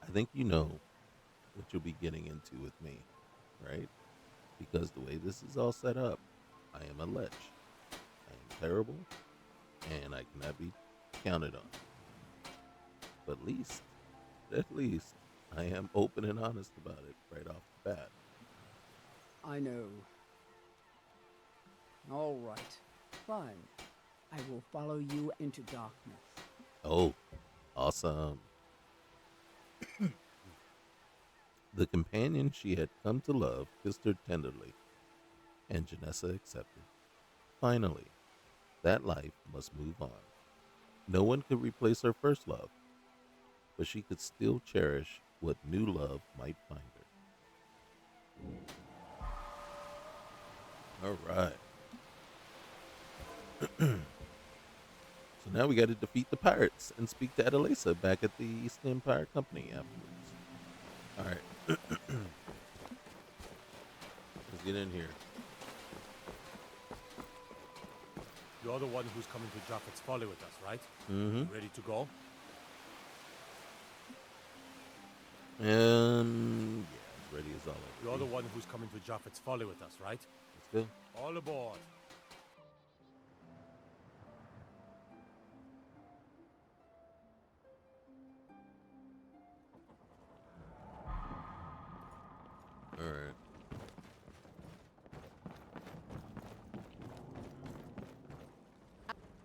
I think you know what you'll be getting into with me, right? Because the way this is all set up, I am a lech. I am terrible, and I cannot be counted on. But at least, I am open and honest about it right off the bat. I know. All right. Fine. I will follow you into darkness. Oh, awesome. The companion she had come to love kissed her tenderly, and Janessa accepted. Finally, that life must move on. No one could replace her first love, but she could still cherish what new love might find her. All right. So now we got to defeat the pirates and speak to Adalesa back at the East Empire Company afterwards. All right. Let's get in here. You're the one who's coming to Jaffet's Folly with us, right? Mm-hmm. Ready to go? Yeah, ready as all. You're the one who's coming to Jaffet's Folly with us, right? Let's go. All aboard. All right.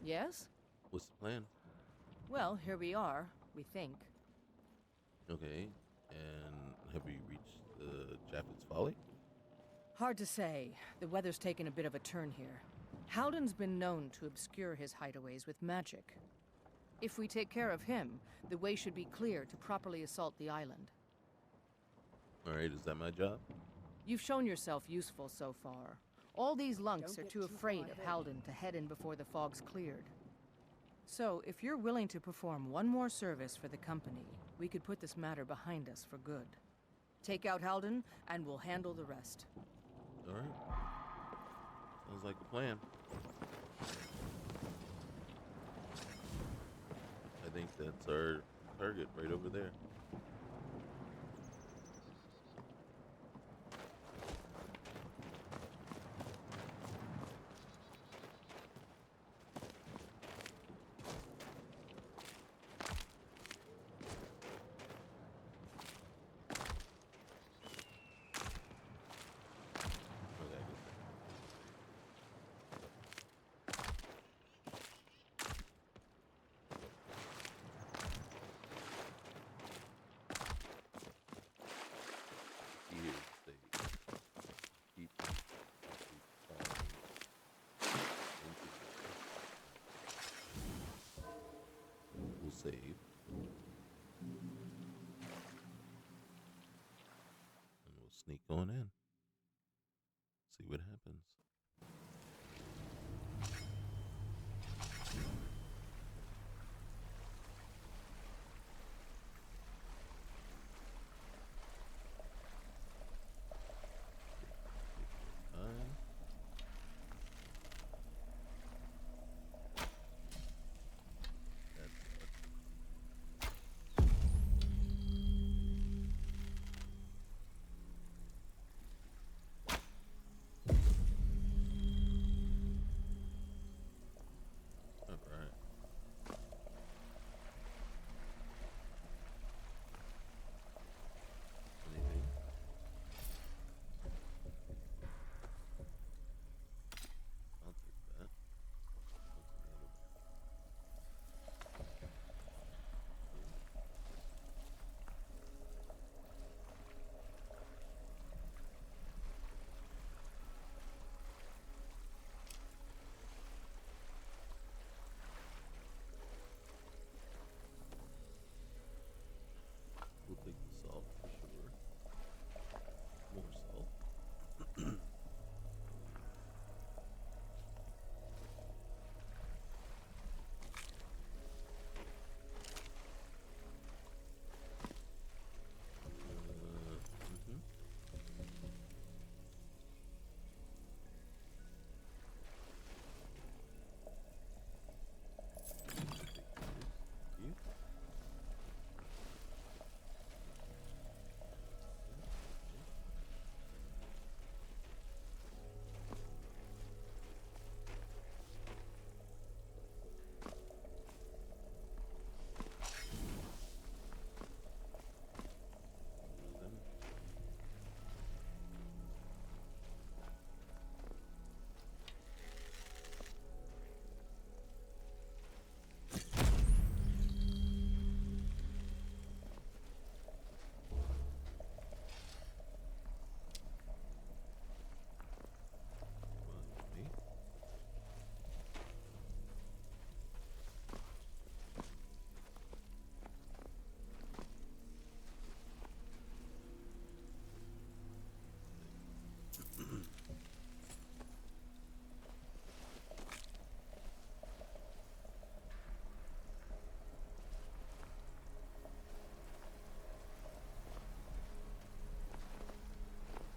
Yes? What's the plan? Well, here we are, we think. Okay. And have we reached the Jaffet's Folly? Hard to say. The weather's taken a bit of a turn here. Halden's been known to obscure his hideaways with magic. If we take care of him, the way should be clear to properly assault the island. All right, is that my job? You've shown yourself useful so far. All these lunks are too afraid of Halden to head in before the fog's cleared. So, if you're willing to perform one more service for the company, we could put this matter behind us for good. Take out Halden, and we'll handle the rest. All right. Sounds like a plan. I think that's our target right over there. Save. And we'll sneak on in. See what happens.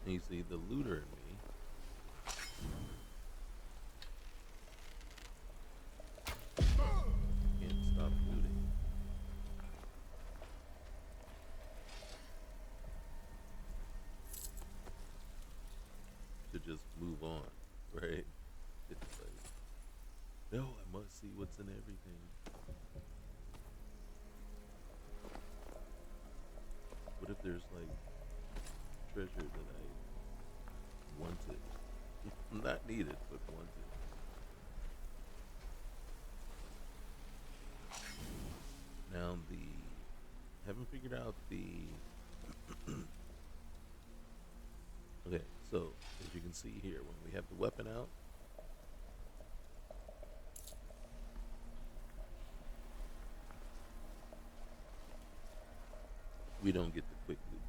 And you see the looter in me. Can't stop looting. To just move on, right? It's like, no, I must see what's in everything. What if there's like treasure that I wanted? Not needed, but wanted. Now haven't figured out the okay, so as you can see here, when we have the weapon out, we don't get the quick loop.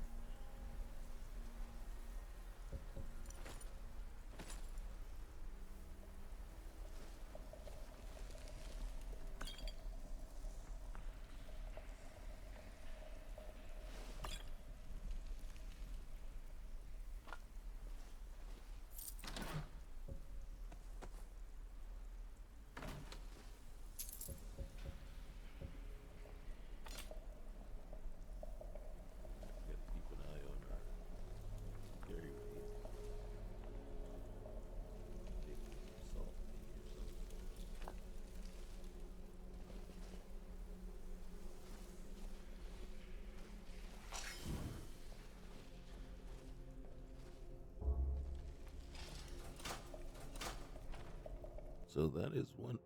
So that is one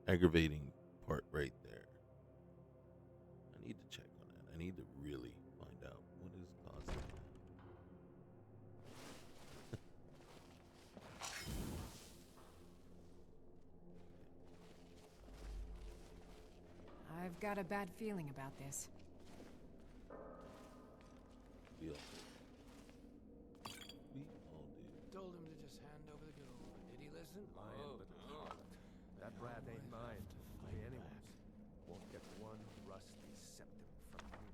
aggravating part right there. I need to check on that. I need to really find out what is causing that. I've got a bad feeling about this. We all Told him to just hand over the gold. Did he listen? Lying little slut. That brat ain't mine. Be anyone's. Won't get one rusty septim from you.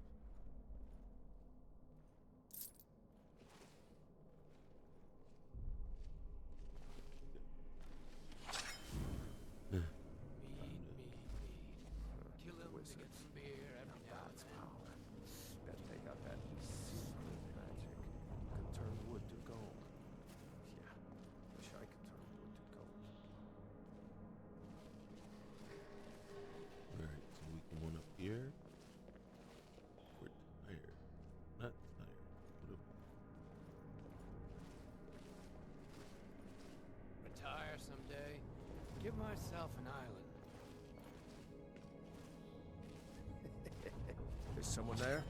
Kill him to get some beer every now and then. Bet they got that secret magic. Could turn wood to gold. Yeah, wish I could turn wood to gold. Alright, so we can one up here. We're tired. Not tired. What if Retire someday. Give myself an island. Is someone there?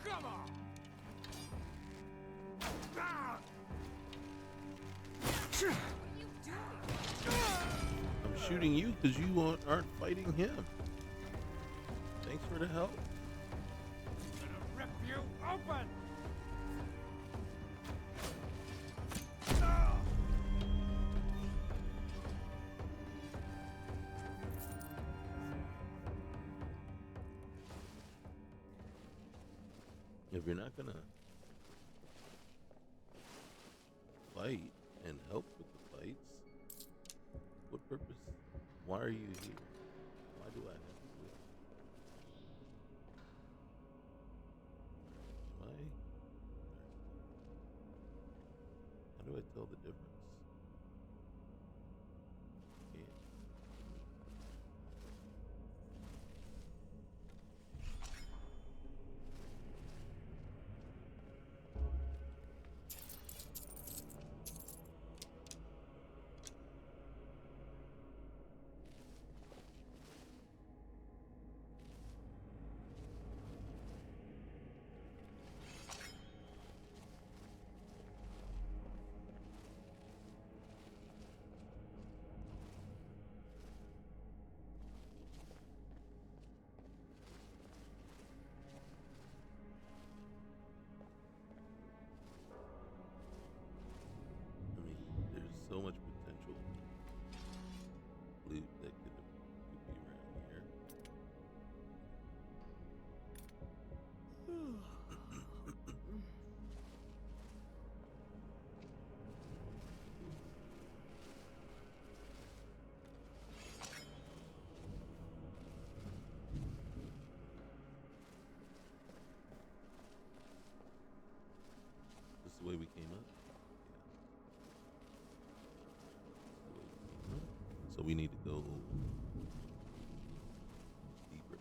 Come on! I'm shooting you because you aren't fighting him. Thanks for the help. I'm gonna rip you open! If you're not gonna fight and help with the fights, what purpose? Why are you here? Why do I have to do it? Am I? How do I tell the difference? Can't. the way we came up? Yeah. So we need to go deeper in.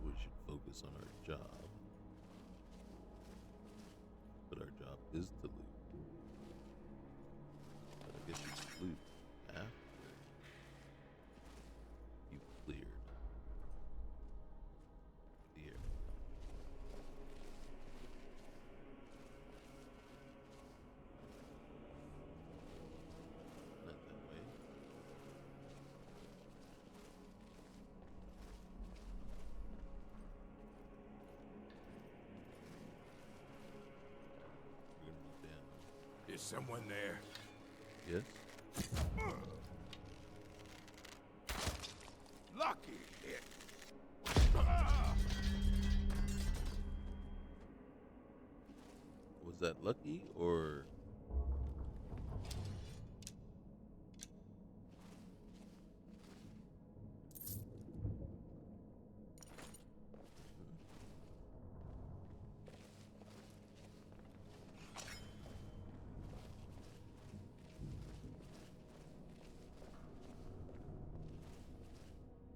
We should focus on our job. But our job is to loot. But I guess you should loot after you've cleared the area. Not that way. We're gonna move down. Is someone there? Yes? Lucky hit. Was that lucky or?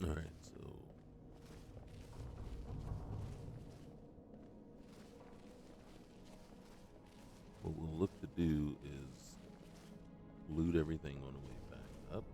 All right, so what we'll look to do is loot everything on the way back up.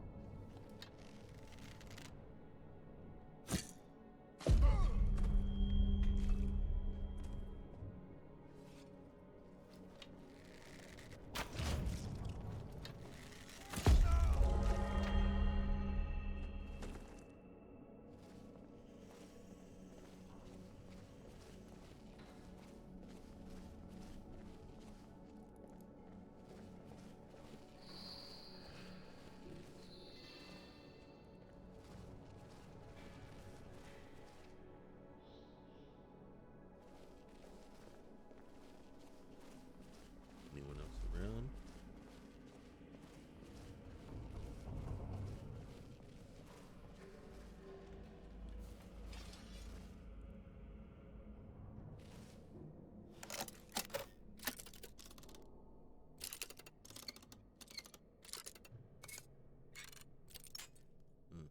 Anyone else around? Hmm.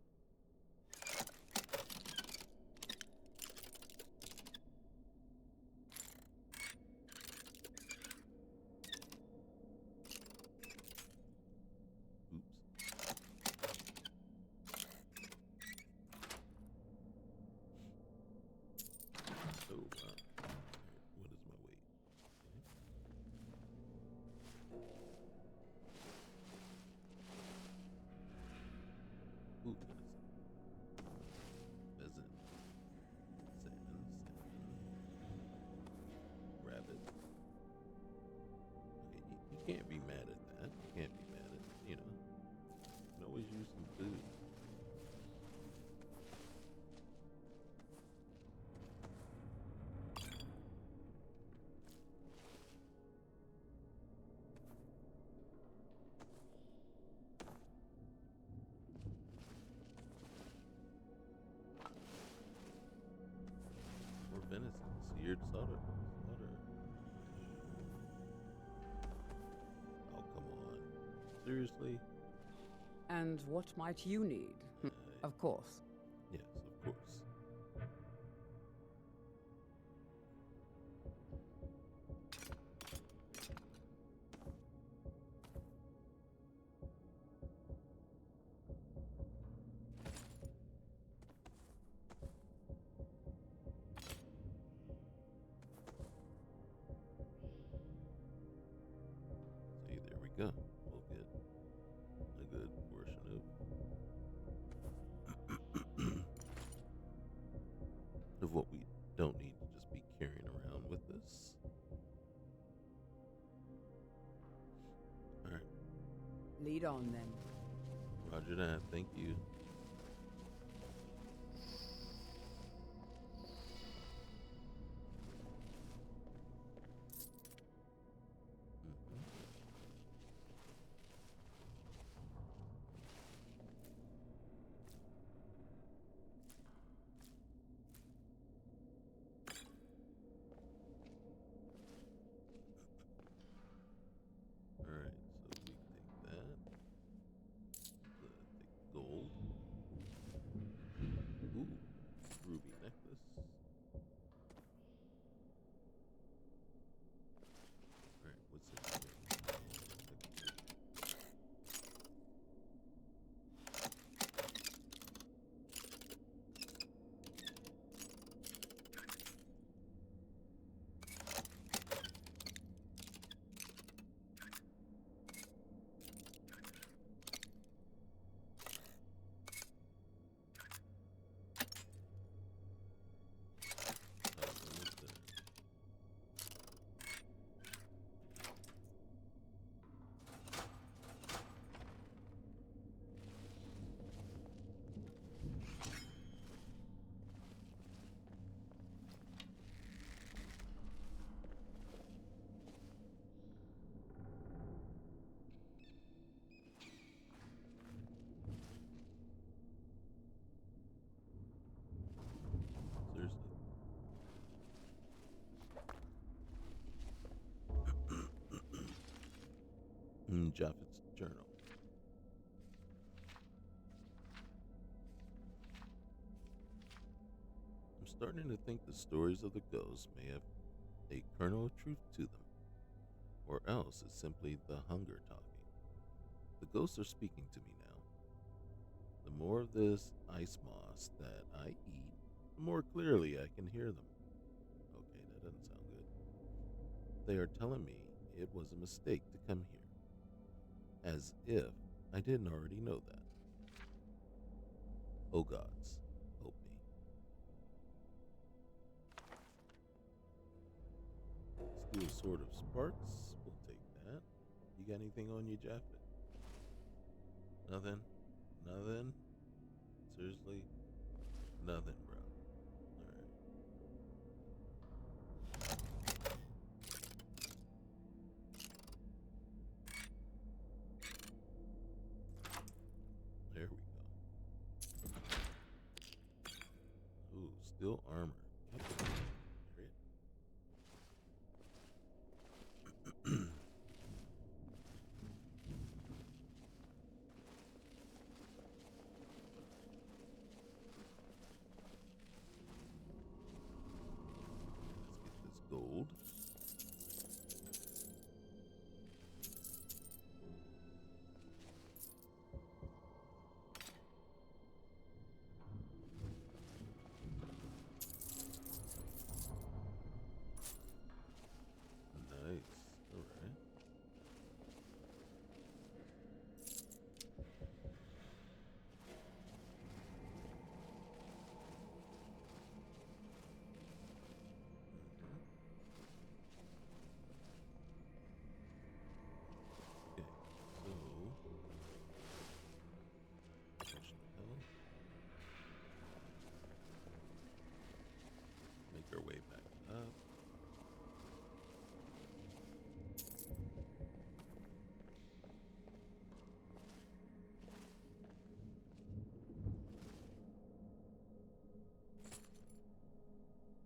Oh, wow. What is my weight? Okay. Ooh, what is it? Pheasant. Salmon. Rabbit. Okay, you can't be mad at that. You can't be mad at, you know. You can always use some food. Or venison, seared slaughter. Oh, come on. Seriously? And what might you need? Of course. Yes, of course. Lead on then. Roger that. Thank you. Alright, so we take that. Take the gold. Ooh, ruby necklace. Alright, what's this? Seriously. Japheth's journal. I'm starting to think the stories of the ghosts may have a kernel of truth to them, or else it's simply the hunger talking. The ghosts are speaking to me now. The more of this ice moss that I eat, the more clearly I can hear them. Okay, that doesn't sound good. They are telling me it was a mistake to come here, as if I didn't already know that. Oh gods, help me. Steel Sword of Sparks, we'll take that. You got anything on you, Japhet? Nothing? Nothing? Seriously? Nothing, bro. Alright. There we go. Ooh, steel armor. Gold. Nice. All right. Make our way back up.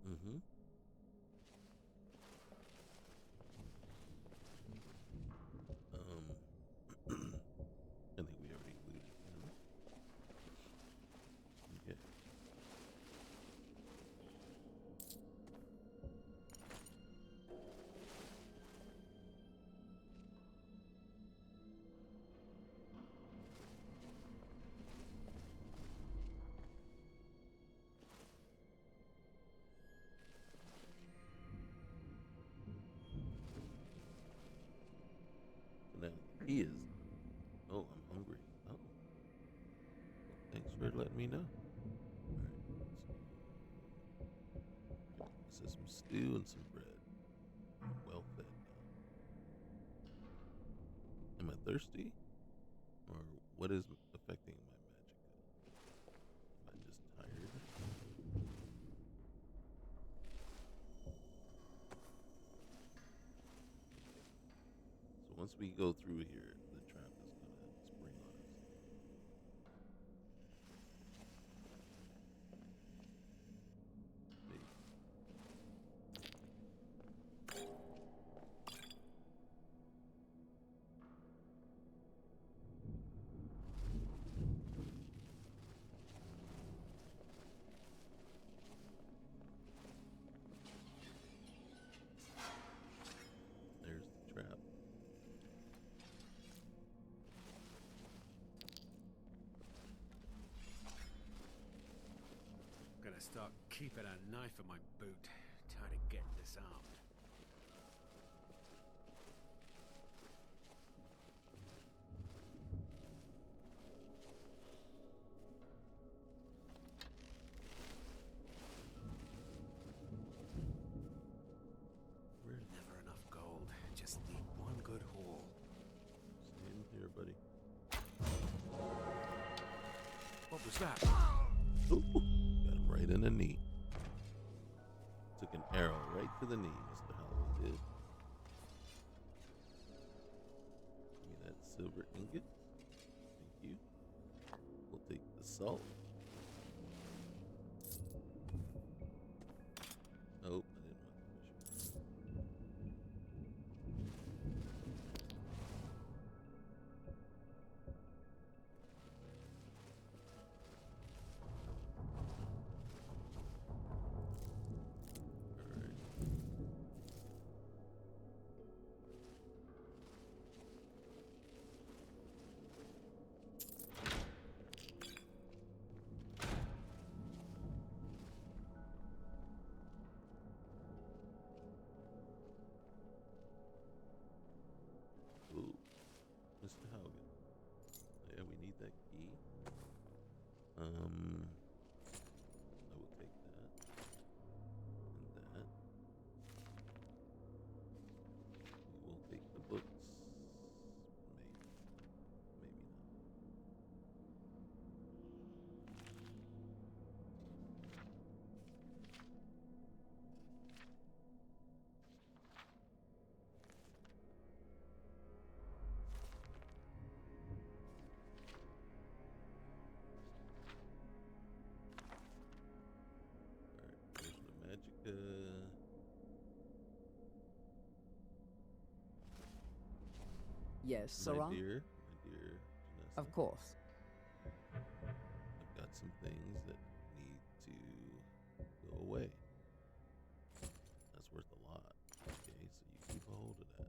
Mm-hmm. I think we already looted him. Okay. Now he is. Oh, I'm hungry. Oh, thanks for letting me know. All right, this is some stew and some bread. I'm well fed now. Am I thirsty? what is affecting my magic? Am I just tired? So once we go through here, the trap is gonna spring on us. Wait. There's the trap. Gonna start keeping a knife in my boot. Time to get this out. Never enough gold. Just need one good haul. Same here, buddy. What was that? Ooh, got him right in the knee. Took an arrow right to the knee, Mr. Howell did. Give me that silver ingot. Thank you. We'll take the salt. Oh, I didn't want to push it. Ooh, Mr. Haugen. Yeah, we need that key. I will take that. And that. We will take the books. Maybe. Maybe not. Alright, there's the Magicka. Yes, Sarah? My dear Janessa. Of course. I've got some things that need to go away. That's worth a lot. Okay, so you keep a hold of that.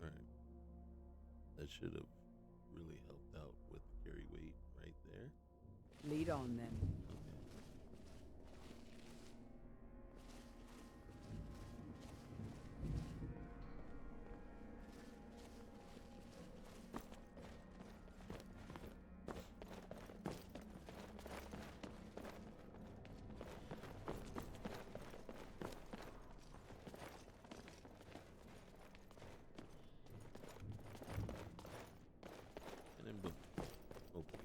Alright. That should have really helped out with carry weight right there. Lead on then. Okay. And then boom. Okay.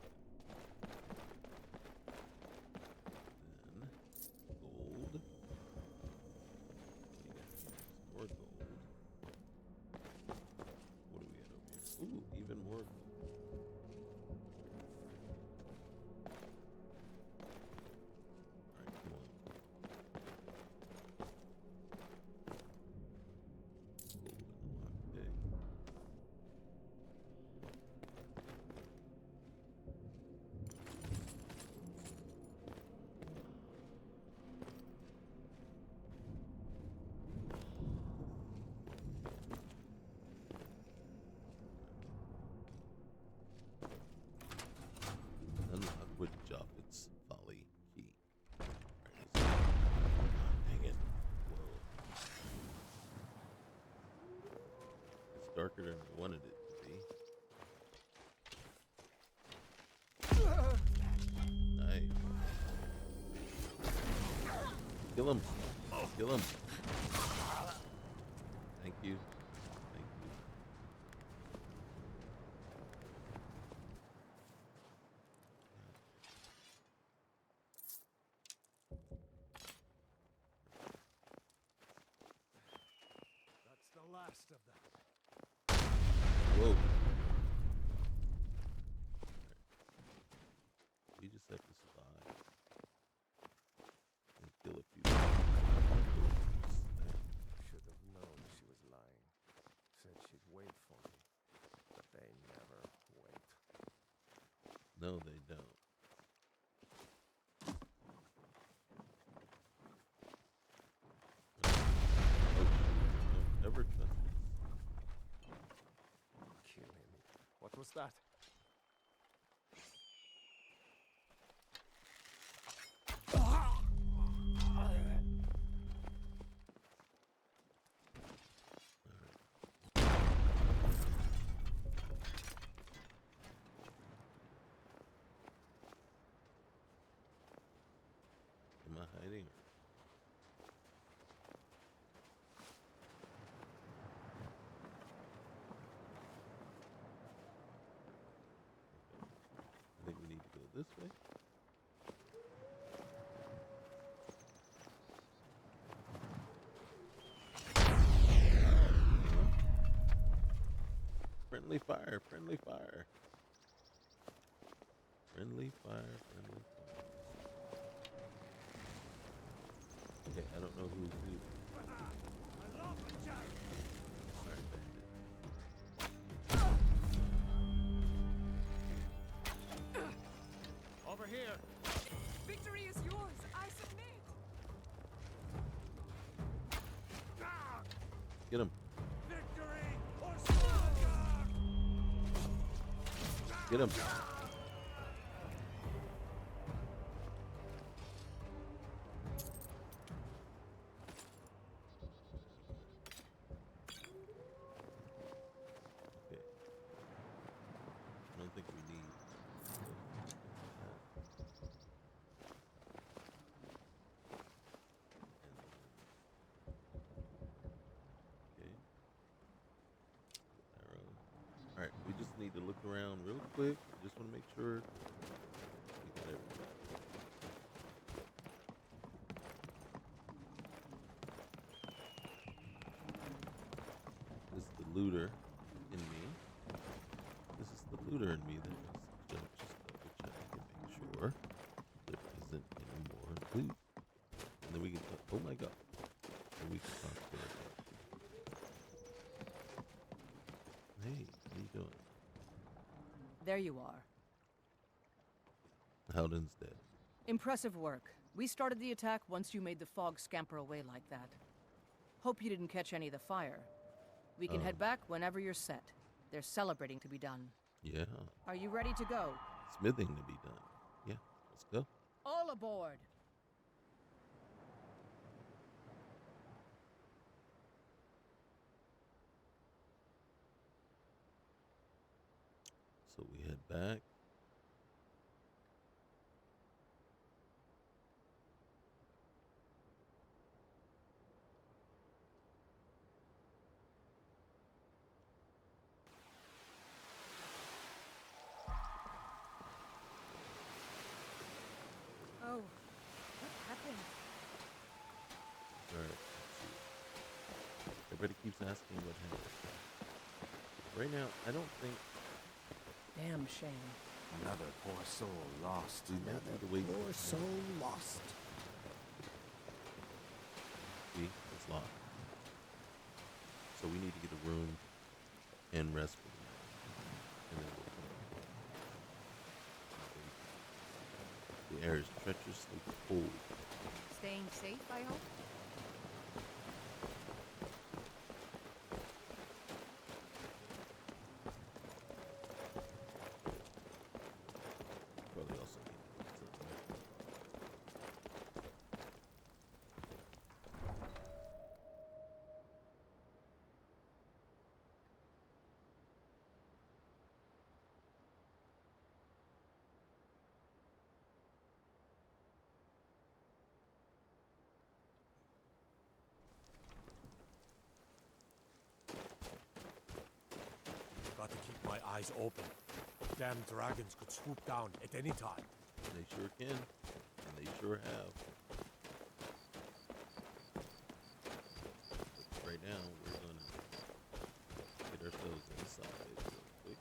darker than I wanted it to be. Nice. Kill him. Kill him. Thank you. Thank you. That's the last of them. Whoa. We just have to survive. And kill a few. Should have known she was lying. Said she'd wait for me. But they never wait. No, they don't. Don't ever trust us. Kill him. What was that? Am I hiding? I think we need to go this way. Friendly fire, friendly fire. Friendly fire, friendly fire. Okay, I don't know who's who. Sorry, bandit. Over here! Victory is yours. I submit. Get him. Victory or slaughter! Get him. Okay. I don't think we need. Okay. Arrow. All right, we just need to look around real quick. Just want to make sure we got everything. This is the looter in me. This is the looter in me that just double check and make sure there isn't any more loot. And then we can talk. Oh my god. And we can talk to her. Hey, how you doing? There you are. Howden's dead. Impressive work. We started the attack once you made the fog scamper away like that. Hope you didn't catch any of the fire. We can head back whenever you're set. There's celebrating to be done. Yeah. Are you ready to go? Smithing to be done. Yeah, let's go. All aboard! So we head back. Oh, what happened? All right, let's see. Everybody keeps asking what happened. Right now, I don't think. Damn shame. Another poor soul lost. Another poor soul lost. See, it's locked. So we need to get a room and rest for the night. And then we'll come back. The air is treacherously cold. Staying safe, I hope? Probably also need something. Eyes open. Damn dragons could swoop down at any time. They sure can. And they sure have. But right now, we're going to get ourselves inside real quick.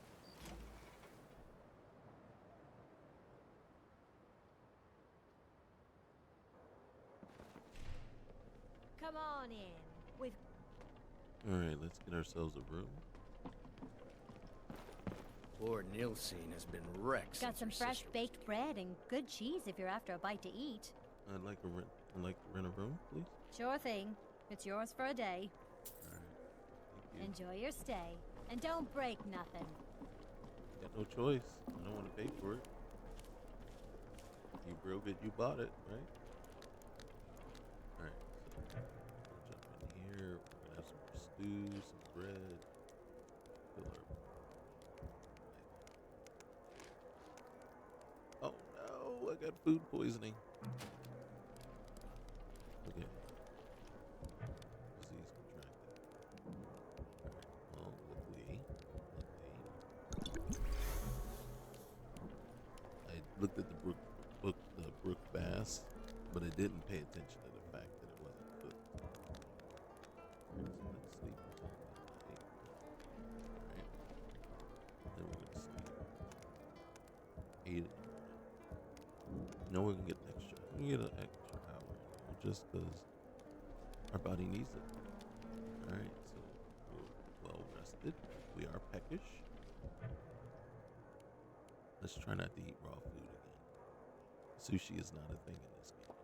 Come on in. We've Alright, let's get ourselves a room. Poor Nilsine has been wrecked. got since some her fresh sister was baked bread and good cheese if you're after a bite to eat. I'd like to rent a room, please. Sure thing. It's yours for a day. Thank you. Enjoy your stay. And don't break nothing. Got no choice. I don't want to pay for it. You broke it, you bought it, right? Alright, so we'll jump in here. We're gonna have some more stew, some bread. Fill our... Oh no, I got food poisoning. Okay. Disease contracted. Alright, well, luckily, I looked at the brook bass, but I didn't pay attention to the fact that it wasn't cooked. Alright, so let's sleep until midnight. Alright. Then we're gonna sleep 8 in the morning. No, we can get an extra. We can get an extra hour in there just because our body needs it. Alright, so we're well rested. We are peckish. Let's try not to eat raw food again. Sushi is not a thing in this game.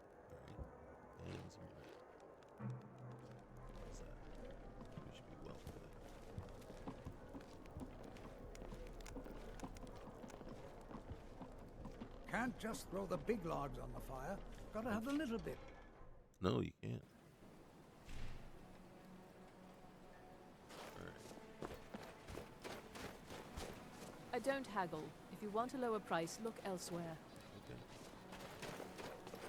Alright? And some bread. What's that? We should be well fed. Can't just throw the big logs on the fire. Gotta have the little bit. No, you can't. I don't haggle. If you want a lower price, look elsewhere. Okay.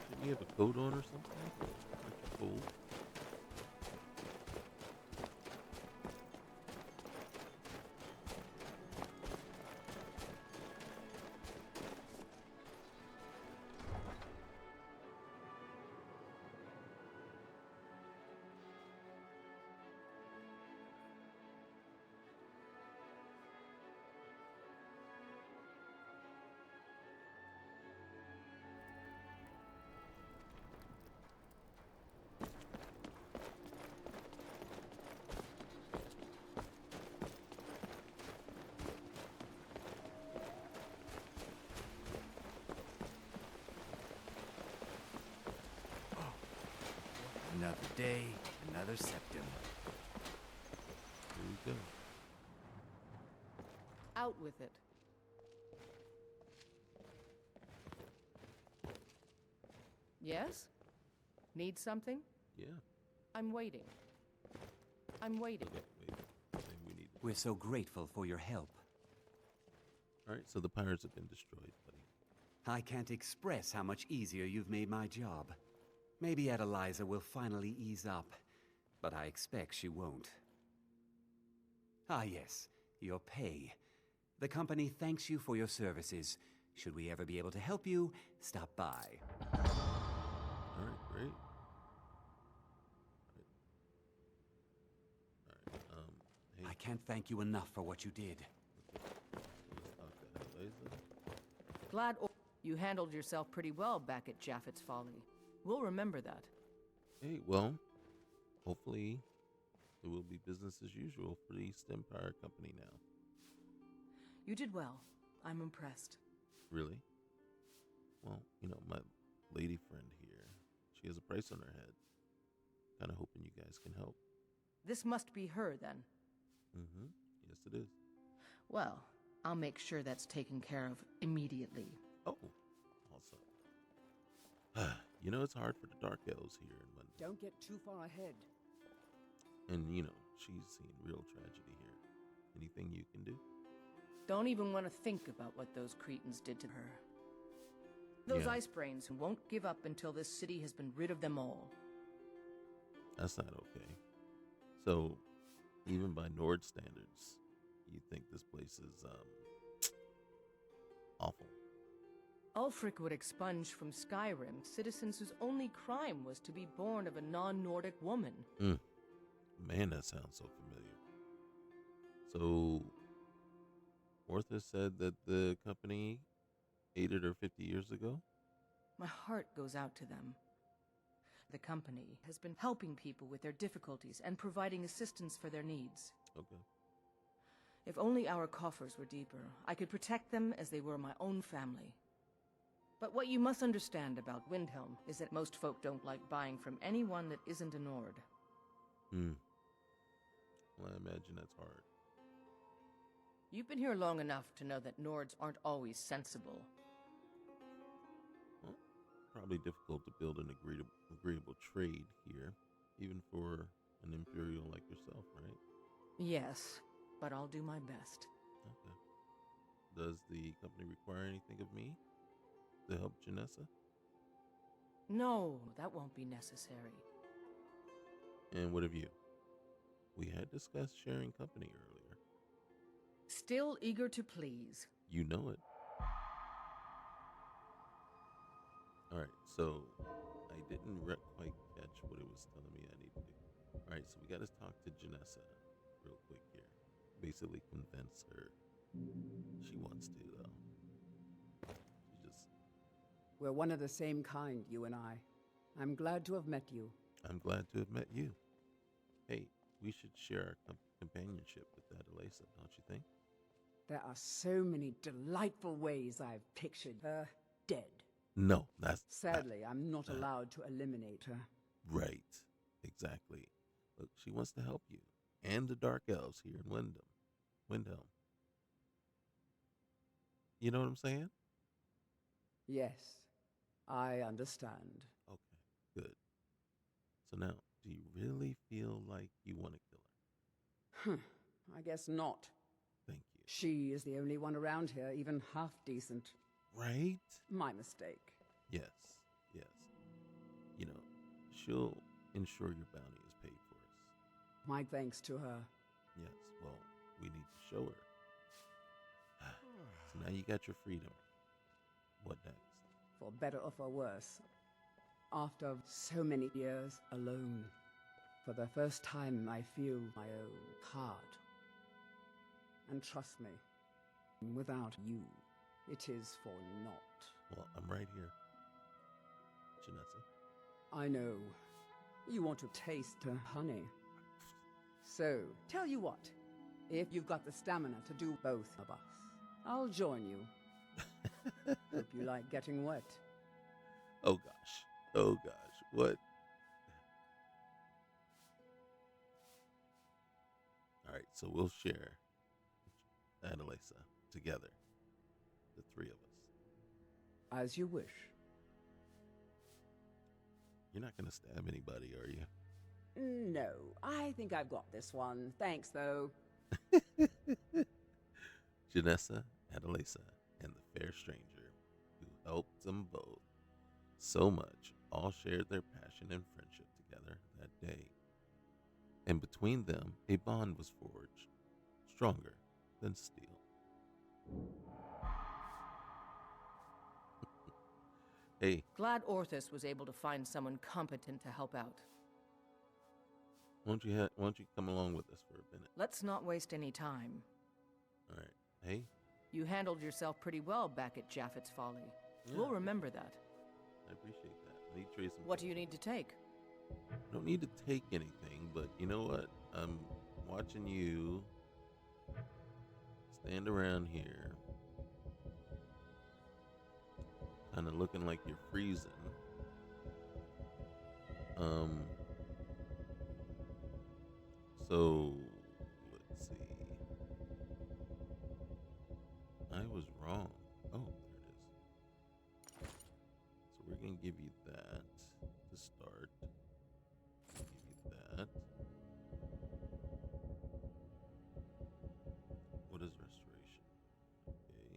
Didn't you have a coat on or something? Aren't you cold? Another day, another septum. Here we go. Out with it. Yes? Need something? Yeah. I'm waiting. I'm waiting. Okay, wait. I think we need. We're so grateful for your help. All right, so the pirates have been destroyed, buddy. I can't express how much easier you've made my job. Maybe Adeliza will finally ease up, but I expect she won't. Ah yes, your pay. The company thanks you for your services. Should we ever be able to help you, stop by. All right, great. All right, hey. I can't thank you enough for what you did. Let's talk to Adeliza. Glad you handled yourself pretty well back at Japhet's Folly. We'll remember that. Hey, well, hopefully it will be business as usual for the East Empire Company now. You did well. I'm impressed. Really? Well, you know, my lady friend here, she has a price on her head. Kind of hoping you guys can help. This must be her, then. Mm-hmm. Yes, it is. Well, I'll make sure that's taken care of immediately. Oh, awesome. You know, it's hard for the Dark Elves here in London. Don't get too far ahead. And, you know, she's seen real tragedy here. Anything you can do? Don't even want to think about what those Cretans did to her. Those ice brains who won't give up until this city has been rid of them all. That's not okay. So, even by Nord standards, you think this place is awful? Ulfric would expunge from Skyrim citizens whose only crime was to be born of a non-Nordic woman. Man, that sounds so familiar. So, Ortha said that the company aided her 50 years ago? My heart goes out to them. The company has been helping people with their difficulties and providing assistance for their needs. Okay. If only our coffers were deeper, I could protect them as they were my own family. But what you must understand about Windhelm is that most folk don't like buying from anyone that isn't a Nord. Well, I imagine that's hard. You've been here long enough to know that Nords aren't always sensible. Well, probably difficult to build an agreeable trade here, even for an Imperial like yourself, right? Yes, but I'll do my best. Okay. Does the company require anything of me to help Janessa? No, that won't be necessary. And what of you? We had discussed sharing company earlier. Still eager to please. You know it. Alright, so I didn't quite catch what it was telling me I need to do. Alright, so we got to talk to Janessa real quick here. Basically convince her. She wants to, though. We're one of the same kind, you and I. I'm glad to have met you. I'm glad to have met you. Hey, we should share our companionship with that Elisa, don't you think? There are so many delightful ways I've pictured her dead. No, that's... Sadly, I'm not allowed to eliminate her. Right. Exactly. Look, she wants to help you. And the Dark Elves here in Windhelm. You know what I'm saying? Yes, I understand. Okay, good. So now, do you really feel like you want to kill her? I guess not. Thank you. She is the only one around here even half decent. Right? My mistake. Yes. You know, she'll ensure your bounty is paid for us. My thanks to her. Yes, well, we need to show her. So now you got your freedom. What next? For better or for worse, after so many years alone, for the first time I feel my own heart. And trust me, without you, it is for naught. Well, I'm right here, Janessa. I know. You want to taste honey. So, tell you what, if you've got the stamina to do both of us, I'll join you. Hope you like getting wet. Oh gosh, what? Alright, so we'll share Adelaisa together, the three of us. As you wish. You're not gonna stab anybody, are you? No, I think I've got this one. Thanks, though. Janessa, Adelaisa, and the fair stranger who helped them both so much all shared their passion and friendship together that day. And between them, a bond was forged, stronger than steel. Hey. Glad Orthus was able to find someone competent to help out. Why don't you come along with us for a minute? Let's not waste any time. All right. Hey? You handled yourself pretty well back at Japhet's Folly. Yeah. We'll remember that. I appreciate that. I need to trade some. What do you need to take? I don't need to take anything, but you know what? I'm watching you stand around here, kind of looking like you're freezing. So, let's see. I was wrong. Oh, there it is. So we're going to give you that to start. Give you that. What is restoration? Okay.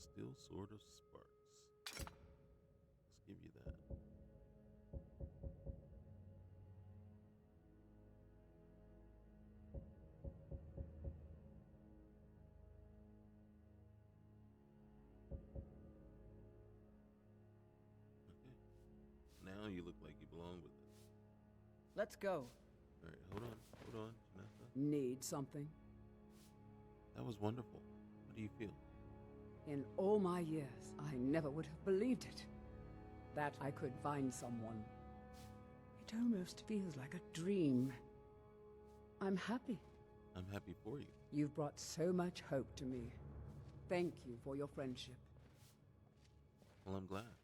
Still sort of sparks. Let's give you that. Now you look like you belong with it. Let's go. All right, hold on, Janessa. Need something? That was wonderful. How do you feel? In all my years, I never would have believed it. That I could find someone. It almost feels like a dream. I'm happy. I'm happy for you. You've brought so much hope to me. Thank you for your friendship. Well, I'm glad.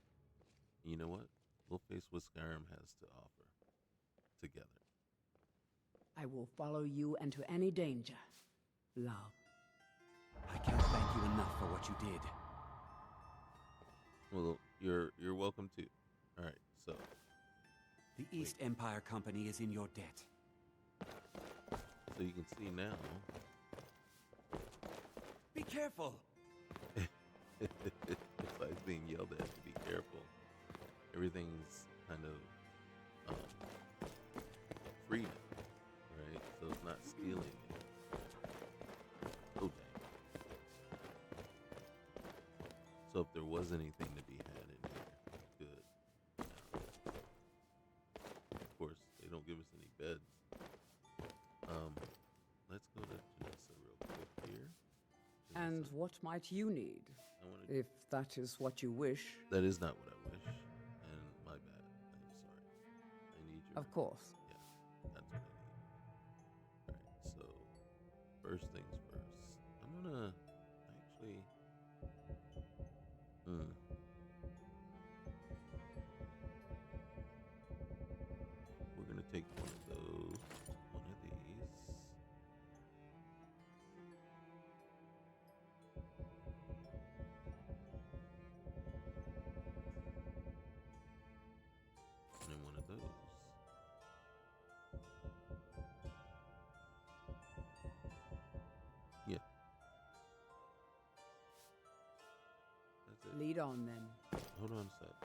You know what? We'll face what Skyrim has to offer. Together. I will follow you into any danger. Love. I can't thank you enough for what you did. Well, you're welcome too. All right, so the East Empire Company is in your debt. So you can see now. Be careful. Besides being yelled at to be careful, everything's kind of freedom, right? So it's not stealing it. Oh dang! So if there was anything to be had in here, good. Of course, they don't give us any beds. Let's go to Janessa real quick here. And what might you need? If that is what you wish. That is not what I wish. And my bad. I'm sorry. I need your... Of course. Yeah, that's what I need. Alright, so first things first. I'm gonna actually... We're gonna take one of those. One of these. And then one of those. Yeah. That's it. Lead on then. Hold on a sec.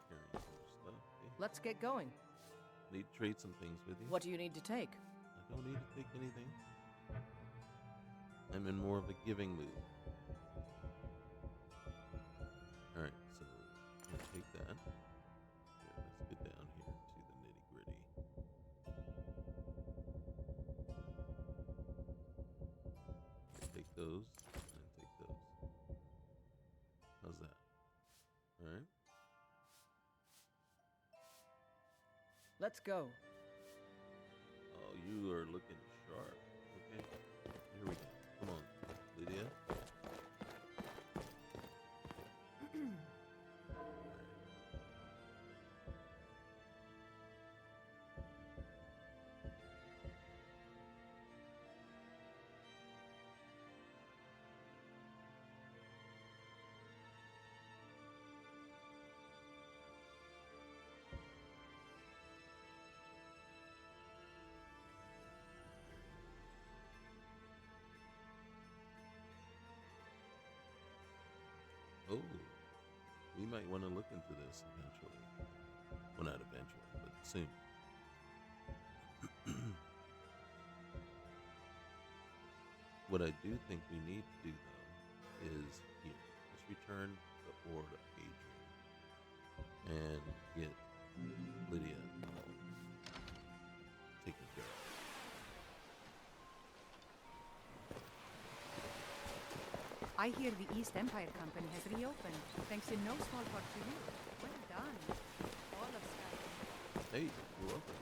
Carrying some stuff. Hey. Let's get going. Need to trade some things with you. What do you need to take? I don't need to take anything. I'm in more of a giving mood. Alright, so I'm gonna take that. Yeah, let's get down here to the nitty gritty. Take those and take those. How's that? Alright. Let's go. Oh, you are looking sharp. Okay. Here we go. Come on, Lydia. Oh, we might want to look into this eventually. Well, not eventually, but soon. What I do think we need to do, though, is here. Let's return the ore to Adrian and get Lydia taken care of. I hear the East Empire Company has reopened, thanks in no small part to you. Well done. All of Skyrim. Hey, you're welcome.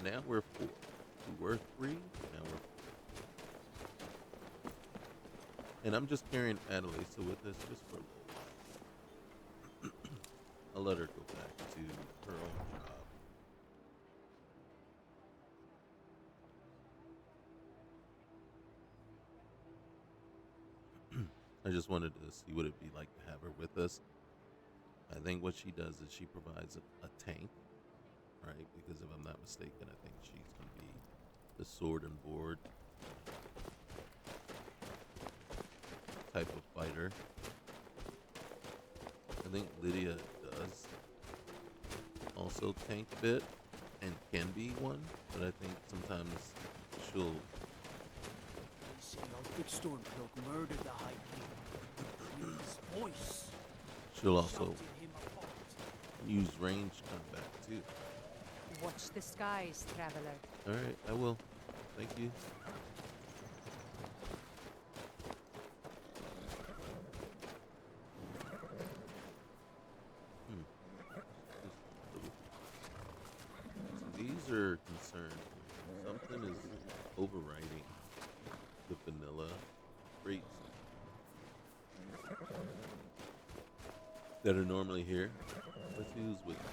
Now we're 4. We were 3. Now we're 4. And I'm just carrying Adelaisa with us just for a little while. I'll let her go back to her own job. I just wanted to see what it'd be like to have her with us. I think what she does is she provides a tank, right? Because if I'm not mistaken, I think she's going to be the sword and board type of fighter. I think Lydia does also tank a bit and can be one, but I think sometimes she'll... See how Big Stormcloak murdered the High King. His voice. She'll also shouted him apart. use ranged combat too. Watch the skies, traveler. Alright, I will. Thank you. So these are concerned. Something is overriding the vanilla traits that are normally here. Let's use witness.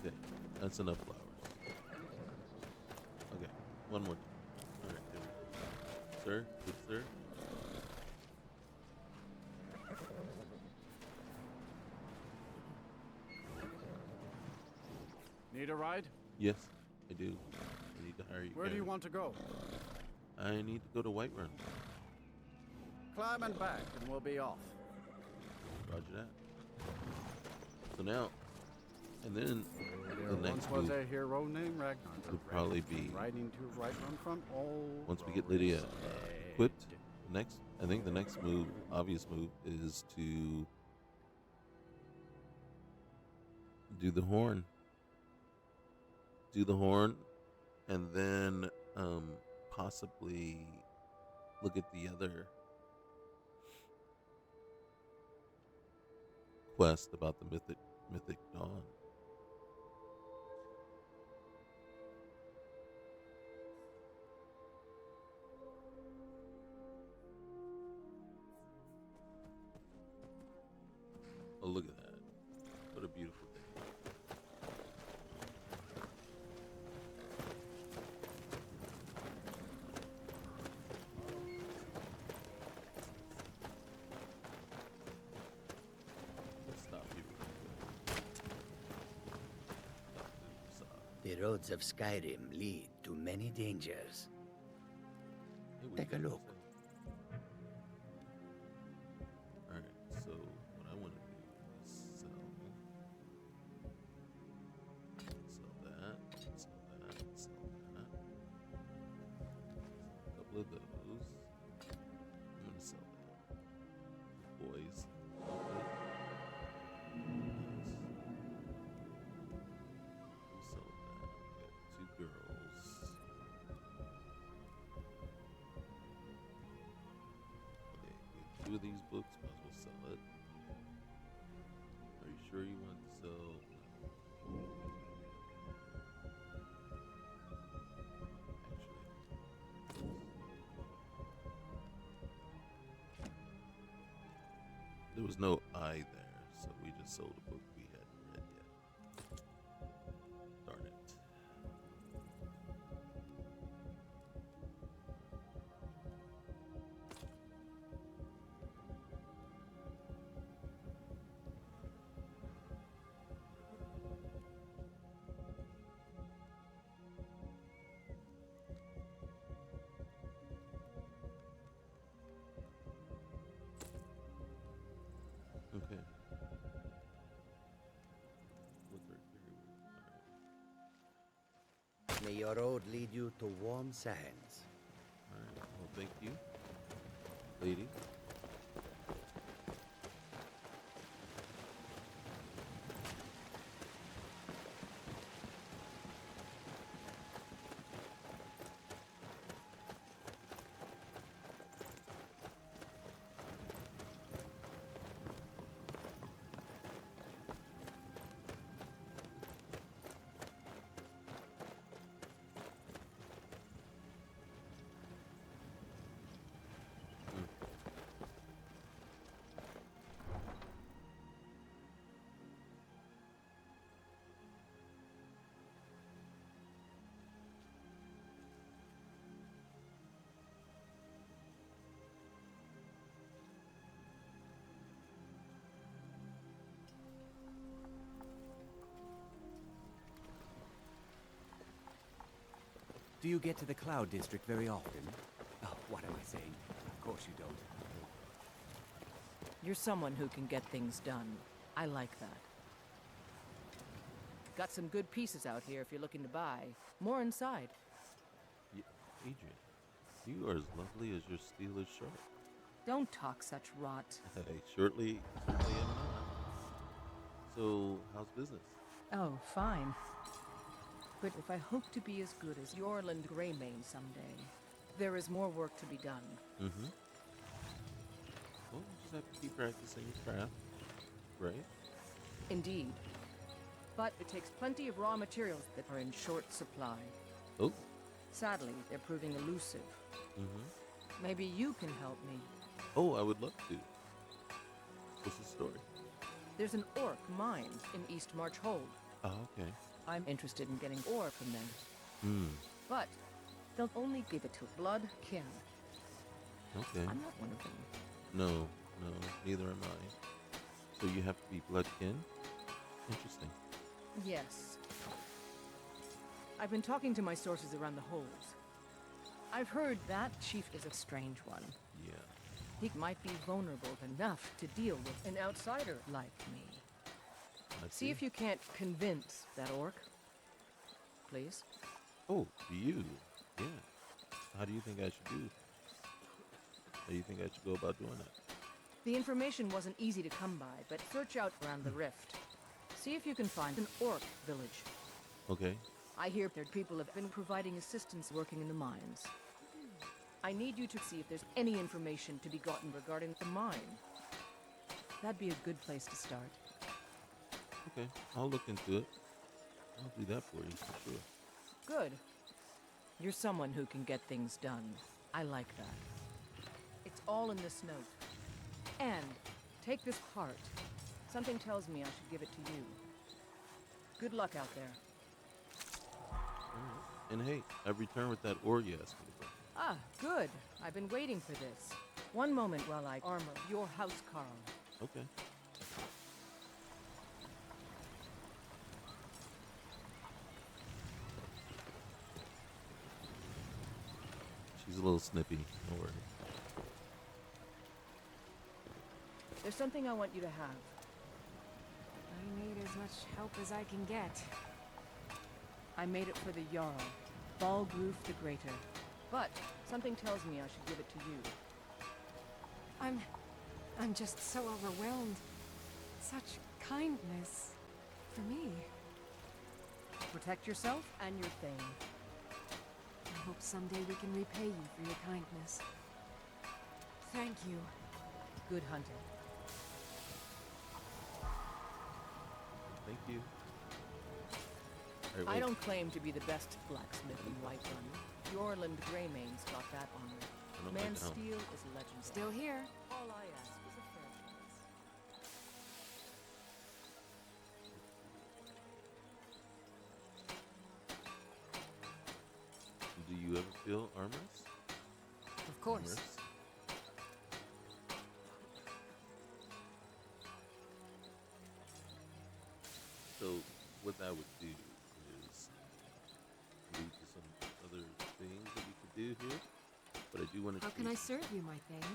Okay, that's enough flowers. Okay, one more. All right, there we go. Sir, good sir. Need a ride? Yes, I do. I need to hire you. Where do you want to go? I need to go to Whiterun. Climb and back, and we'll be off. Roger that. So now, and then There the next once was move a hero named Ragnar. would probably be riding to Whiterun from all. once we get Lydia equipped. I think the next move, obvious move, is to do the horn. Do the horn, and then possibly look at the other quest about the mythic dawn. Oh, look at that. What a beautiful day. Let's stop here real quick. The roads of Skyrim lead to many dangers. Take a look. Alright, so what I want to do is sell that, sell that, sell that. A couple of those. I'm going to sell that. Boys. We'll sell that. We got 2 girls. Okay, get 2 of these books, might as well sell it. Are you sure you want to sell? No. Actually, there was no I there, so we just sold a book we hadn't read yet. Darn it. Okay. Look right there. May your road lead you to warm sands. Alright, well, thank you, lady. Do you get to the Cloud District very often? Oh, what am I saying? Of course you don't. You're someone who can get things done. I like that. Got some good pieces out here if you're looking to buy. More inside. Adrian, you are as lovely as your Steelers shirt. Don't talk such rot. Hey, shortly am not. So, how's business? Oh, fine. But if I hope to be as good as Yorland Greymane someday, there is more work to be done. Mm-hmm. Well, you just have to keep practicing your craft, right? Indeed. But it takes plenty of raw materials that are in short supply. Oh. Sadly, they're proving elusive. Mm-hmm. Maybe you can help me. Oh, I would love to. What's the story? There's an orc mine in East March Hold. Oh, okay. I'm interested in getting ore from there. Hmm. But they'll only give it to blood kin. Okay. I'm not one of them. No, neither am I. So you have to be bloodkin? Interesting. Yes. I've been talking to my sources around the holds. I've heard that chief is a strange one. Yeah. He might be vulnerable enough to deal with an outsider like me. See if you can't convince that orc. Please? Oh, you? Yeah. How do you think I should do? How do you think I should go about doing that? The information wasn't easy to come by, but search out around the rift. See if you can find an orc village. Okay. I hear that people have been providing assistance working in the mines. I need you to see if there's any information to be gotten regarding the mine. That'd be a good place to start. Okay, I'll look into it. I'll do that for you, for sure. Good. You're someone who can get things done. I like that. It's all in this note. And take this heart. Something tells me I should give it to you. Good luck out there. And hey, I've returned with that ore you asked me to bring. Ah, good. I've been waiting for this. One moment while I armor your house, Carl. Okay. She's a little snippy, don't worry. There's something I want you to have. I need as much help as I can get. I made it for the Jarl, Balgroof the Greater. But something tells me I should give it to you. I'm just so overwhelmed. Such kindness for me. Protect yourself and your thing. I hope someday we can repay you for your kindness. Thank you. Good hunting. Thank you. I don't claim to be the best blacksmith in Whiterun. Yorland Greymane's got that honor. Man steel is legendary. Still here. All I ask is a fair chance. Do you ever feel armorous? Of course. Armorous? So what that would do is lead to some other things that we could do here. But I do want to. How can I serve you, my thing?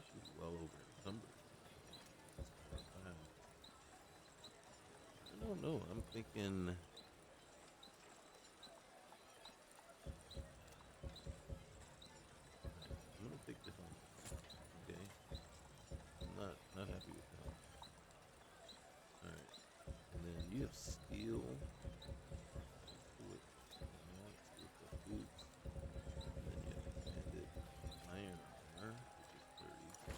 She's well over encumbered. I don't know. I'm thinking. I'm gonna take the helmet. Okay. I'm not happy with that. All right. And then you have steel. Boots. And then you have banded iron armor, which is 30.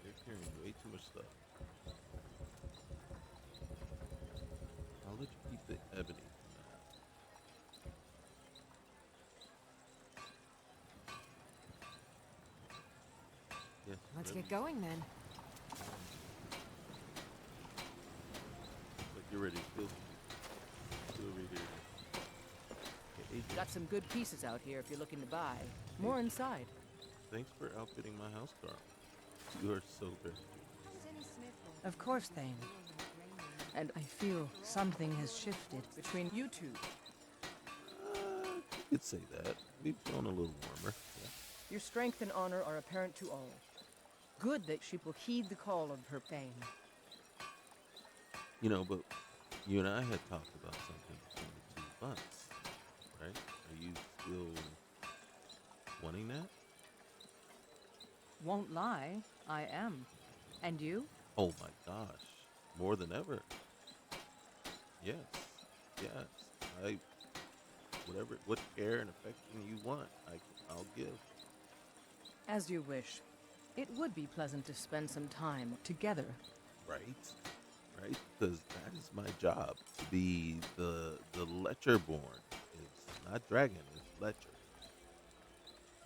You're carrying way too much stuff. I'll let you keep the ebony for now. Yes, Let's ready? get going then. But you're ready. Feel over here. Okay. Got some good pieces out here if you're looking to buy. More inside. Thanks for outfitting my house, Carl. You are so very Of course, Thane. And I feel something has shifted between you two. You could say that. We've grown a little warmer. Yeah. Your strength and honor are apparent to all. Good that she will heed the call of her fame. You know, but you and I had talked about something between the 2 months, right? Are you still wanting that? Won't lie, I am. And you? Oh my gosh, more than ever. Yes, yes. What care and affection you want, I'll give. As you wish. It would be pleasant to spend some time together. Right, right. Because that is my job, to be the Lecherborn. It's not dragon, it's Lecher.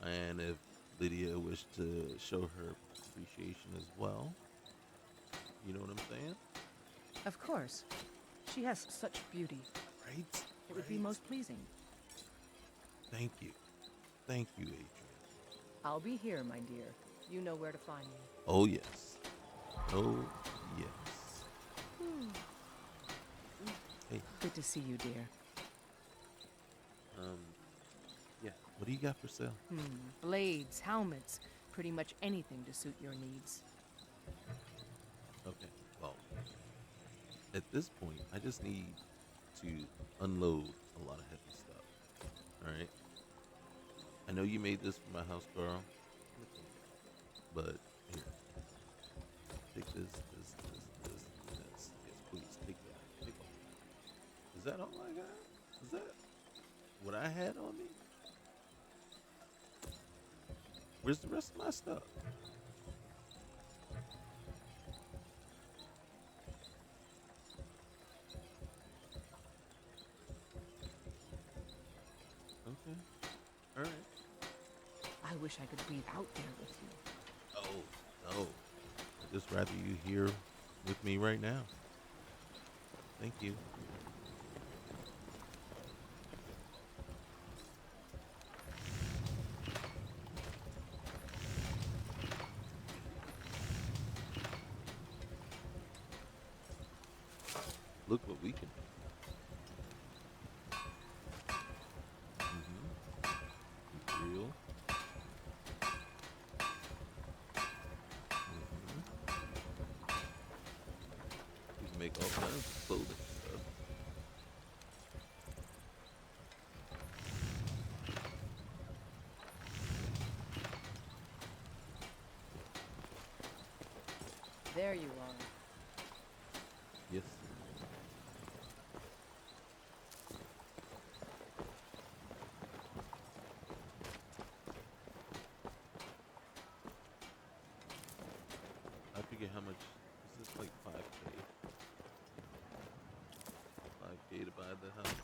And if Lydia wished to show her appreciation as well, you know what I'm saying? Of course. She has such beauty. Right? It would be most pleasing. Thank you. Thank you, Adrian. I'll be here, my dear. You know where to find me. Oh, yes. Oh, yes. Hey. Good to see you, dear. Yeah. What do you got for sale? Blades, helmets, pretty much anything to suit your needs. Okay, well, at this point, I just need to unload a lot of heavy stuff. All right. I know you made this for my house, Carl. But here, take this. Yes, please take that. Take all. Is that all I got? Is that what I had on me? Where's the rest of my stuff? Okay. All right. I wish I could be out there with you. Oh, no. I'd just rather you here with me right now. Thank you. Look what we can do. Imperial. We can make all kinds of clothing stuff. There you are. Yes. I forget how much. Is this like 5K? 5K to buy the house.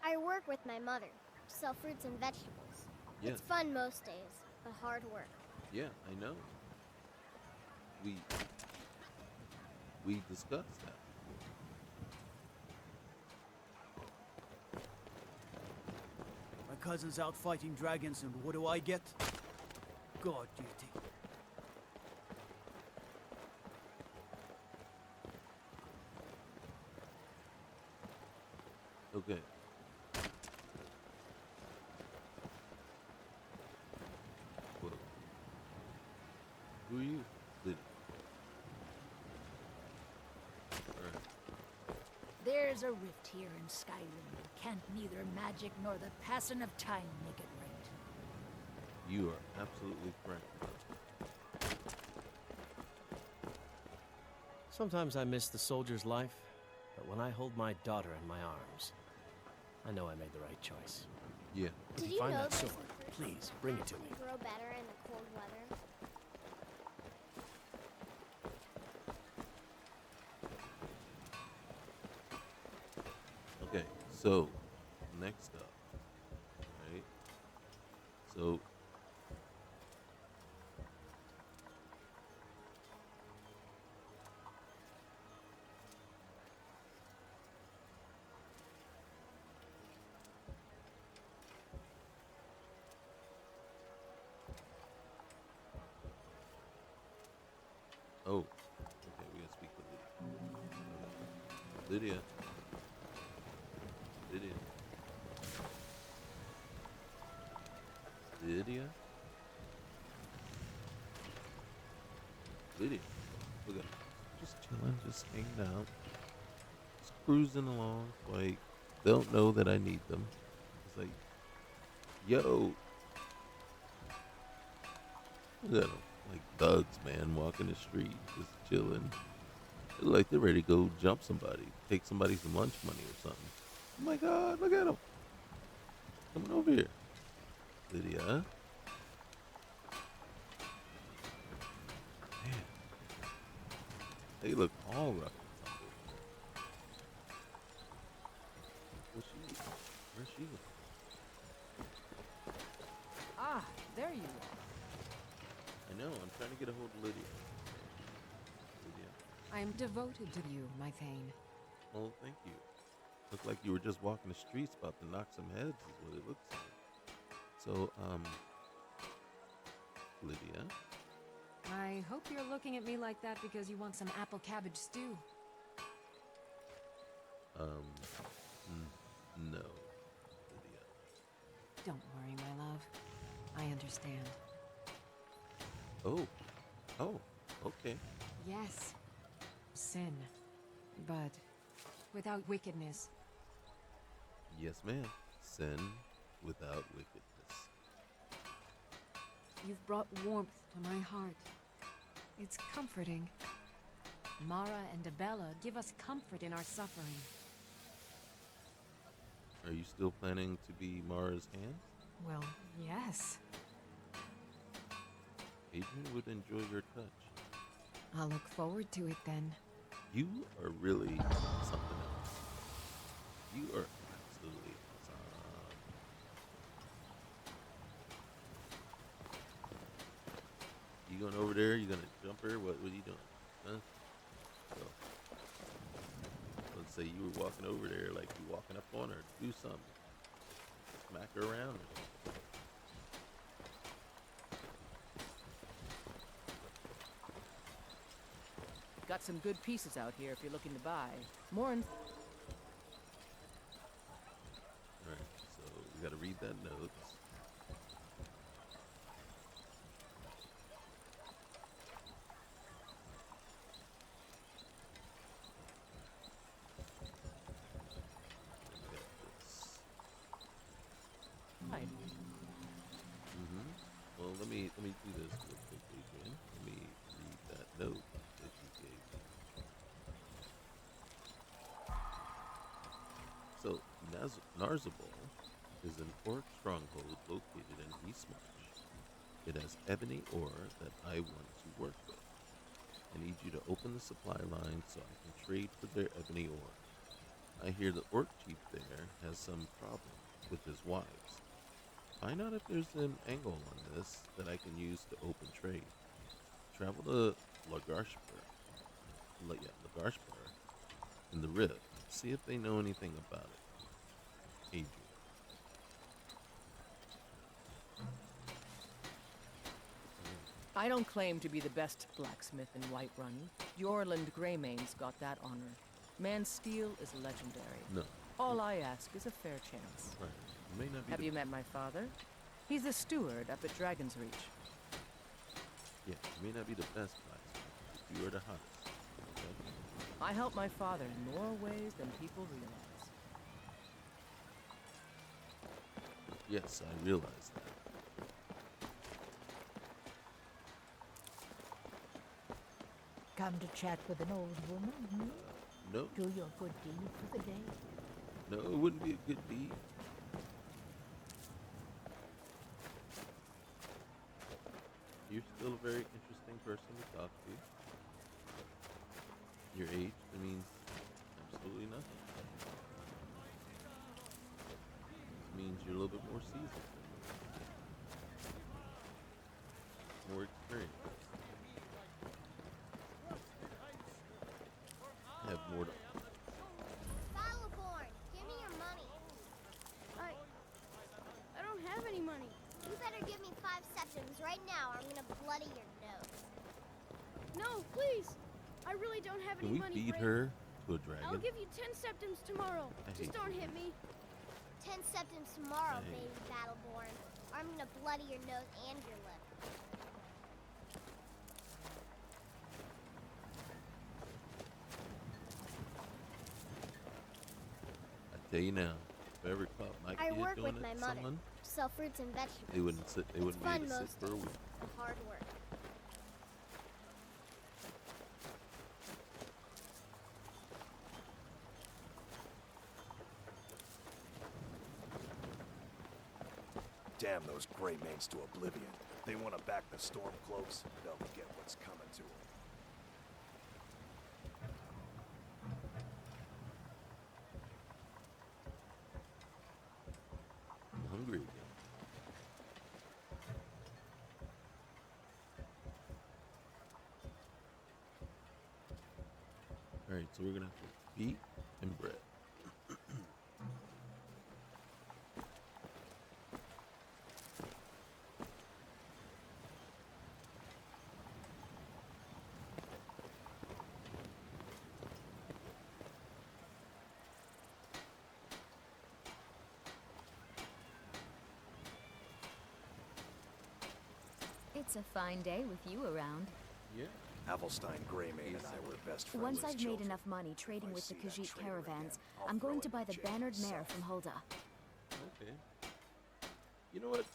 I work with my mother, sell fruits and vegetables. Yeah. It's fun most days, but hard work. Yeah, I know. We discussed that. My cousin's out fighting dragons, and what do I get? God duty. Okay. Well, who are you? Lydia. Alright. There's a rift here in Skyrim. Can't neither magic nor the passing of time make it right. You are absolutely correct. Sometimes I miss the soldier's life, but when I hold my daughter in my arms, I know I made the right choice. Yeah. If Did you you find know that there's sword, a fruit please bring it to me. can grow better in the cold weather? Okay, so next up, right? So Lydia. Lydia. Lydia. Lydia. Look at her. Just chilling, just hanging out. Just cruising along. Like, they don't know that I need them. It's like, yo. Look at them. Like thugs, man, walking the street, just chilling. They're like they're ready to go jump somebody, take somebody some lunch money or something. Oh my God, look at them. Coming over here. Lydia. Man. They look all rough. Where's she? Ah, there you are. I know, I'm trying to get a hold of Lydia. Lydia. I am devoted to you, my Thane. Well, thank you. Looked like you were just walking the streets about to knock some heads is what it looks like. So, Lydia? I hope you're looking at me like that because you want some apple cabbage stew. No. Don't worry, my love. I understand. Oh, okay. Yes. Sin. But without wickedness. Yes, ma'am. Sin without wickedness. You've brought warmth to my heart. It's comforting. Mara and Abella give us comfort in our suffering. Are you still planning to be Mara's hand? Well, yes. Adrian would enjoy your touch. I'll look forward to it then. You are really something else. You are absolutely awesome. You going over there? You gonna jump her? What are you doing? Huh? So, let's say you were walking over there, like you walking up on her, do something. Smack her around or something. Got some good pieces out here if you're looking to buy. More in... Alright, so we gotta read that note. Fine. Well, let me do this real quick, Adrian. Let me read that note that you gave me. So, Narzabal is an orc stronghold located in Eastmarch. It has ebony ore that I want to work with. I need you to open the supply line so I can trade for their ebony ore. I hear the orc chief there has some problem with his wives. Find out if there's an angle on this that I can use to open trade. Travel to Lagarshpur in the Rift. See if they know anything about it. Adrian. I don't claim to be the best blacksmith in Whiterun. Yorland Greymane's got that honor. Man's steel is legendary. No. All I ask is a fair chance. Right. You may not be Have you met my father? He's a steward up at Dragon's Reach. Yeah, you may not be the best blacksmith, but you are the hottest. Okay? I help my father in more ways than people realize. Yes, I realize that. Come to chat with an old woman, hmm? No. Do your good deed for the day. No, it wouldn't be a good deed. You're still a very interesting person to talk to. Your age, that means absolutely nothing. It means you're a little bit more seasoned. More experience. Have more to... Battleborn, give me your money. I don't have any money. You better give me 5 septims right now or I'm gonna bloody your nose. No, please. I really don't have Can any we money. feed her? to a dragon. I'll give you 10 septims tomorrow. Just don't hit me. 10 septims tomorrow, baby Battleborn. Or I'm gonna bloody your nose and your lip. I tell you now, if I ever caught my I kid work doing with it my to mother. someone, Sell fruits and vegetables. they wouldn't sit. They wouldn't be fun able to sit most for a days. week. Hard work. Damn those gray mains to oblivion. They want to back the Stormcloaks, they'll get what's coming to them. I'm hungry again. All right, so we're gonna have to beet and bread. It's a fine day with you around. Yeah. Avelstein Greymane and I were best friends. Once as I've children. made enough money trading with the see that Khajiit traitor caravans, again, I'll I'm going throw to him buy in the jail bannered mare myself. from Hulda. Okay. You know what?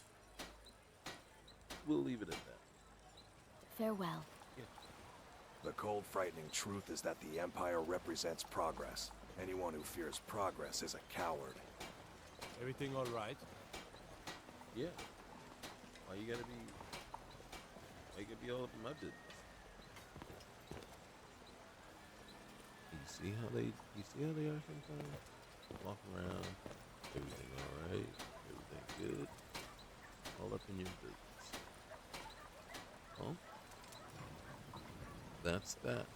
We'll leave it at that. Farewell. The cold, frightening truth is that the Empire represents progress. Anyone who fears progress is a coward. Everything all right? Yeah. Why you gotta be? Why you gotta be all up in my business? You see how they? You see how they are sometimes? Walk around. Everything all right? Everything good? All up in your business. Well, that's that.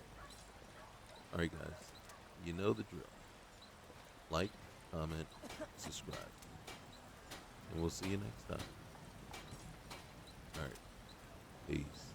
All right, guys. You know the drill. Like, comment, subscribe. And we'll see you next time. All right. Peace.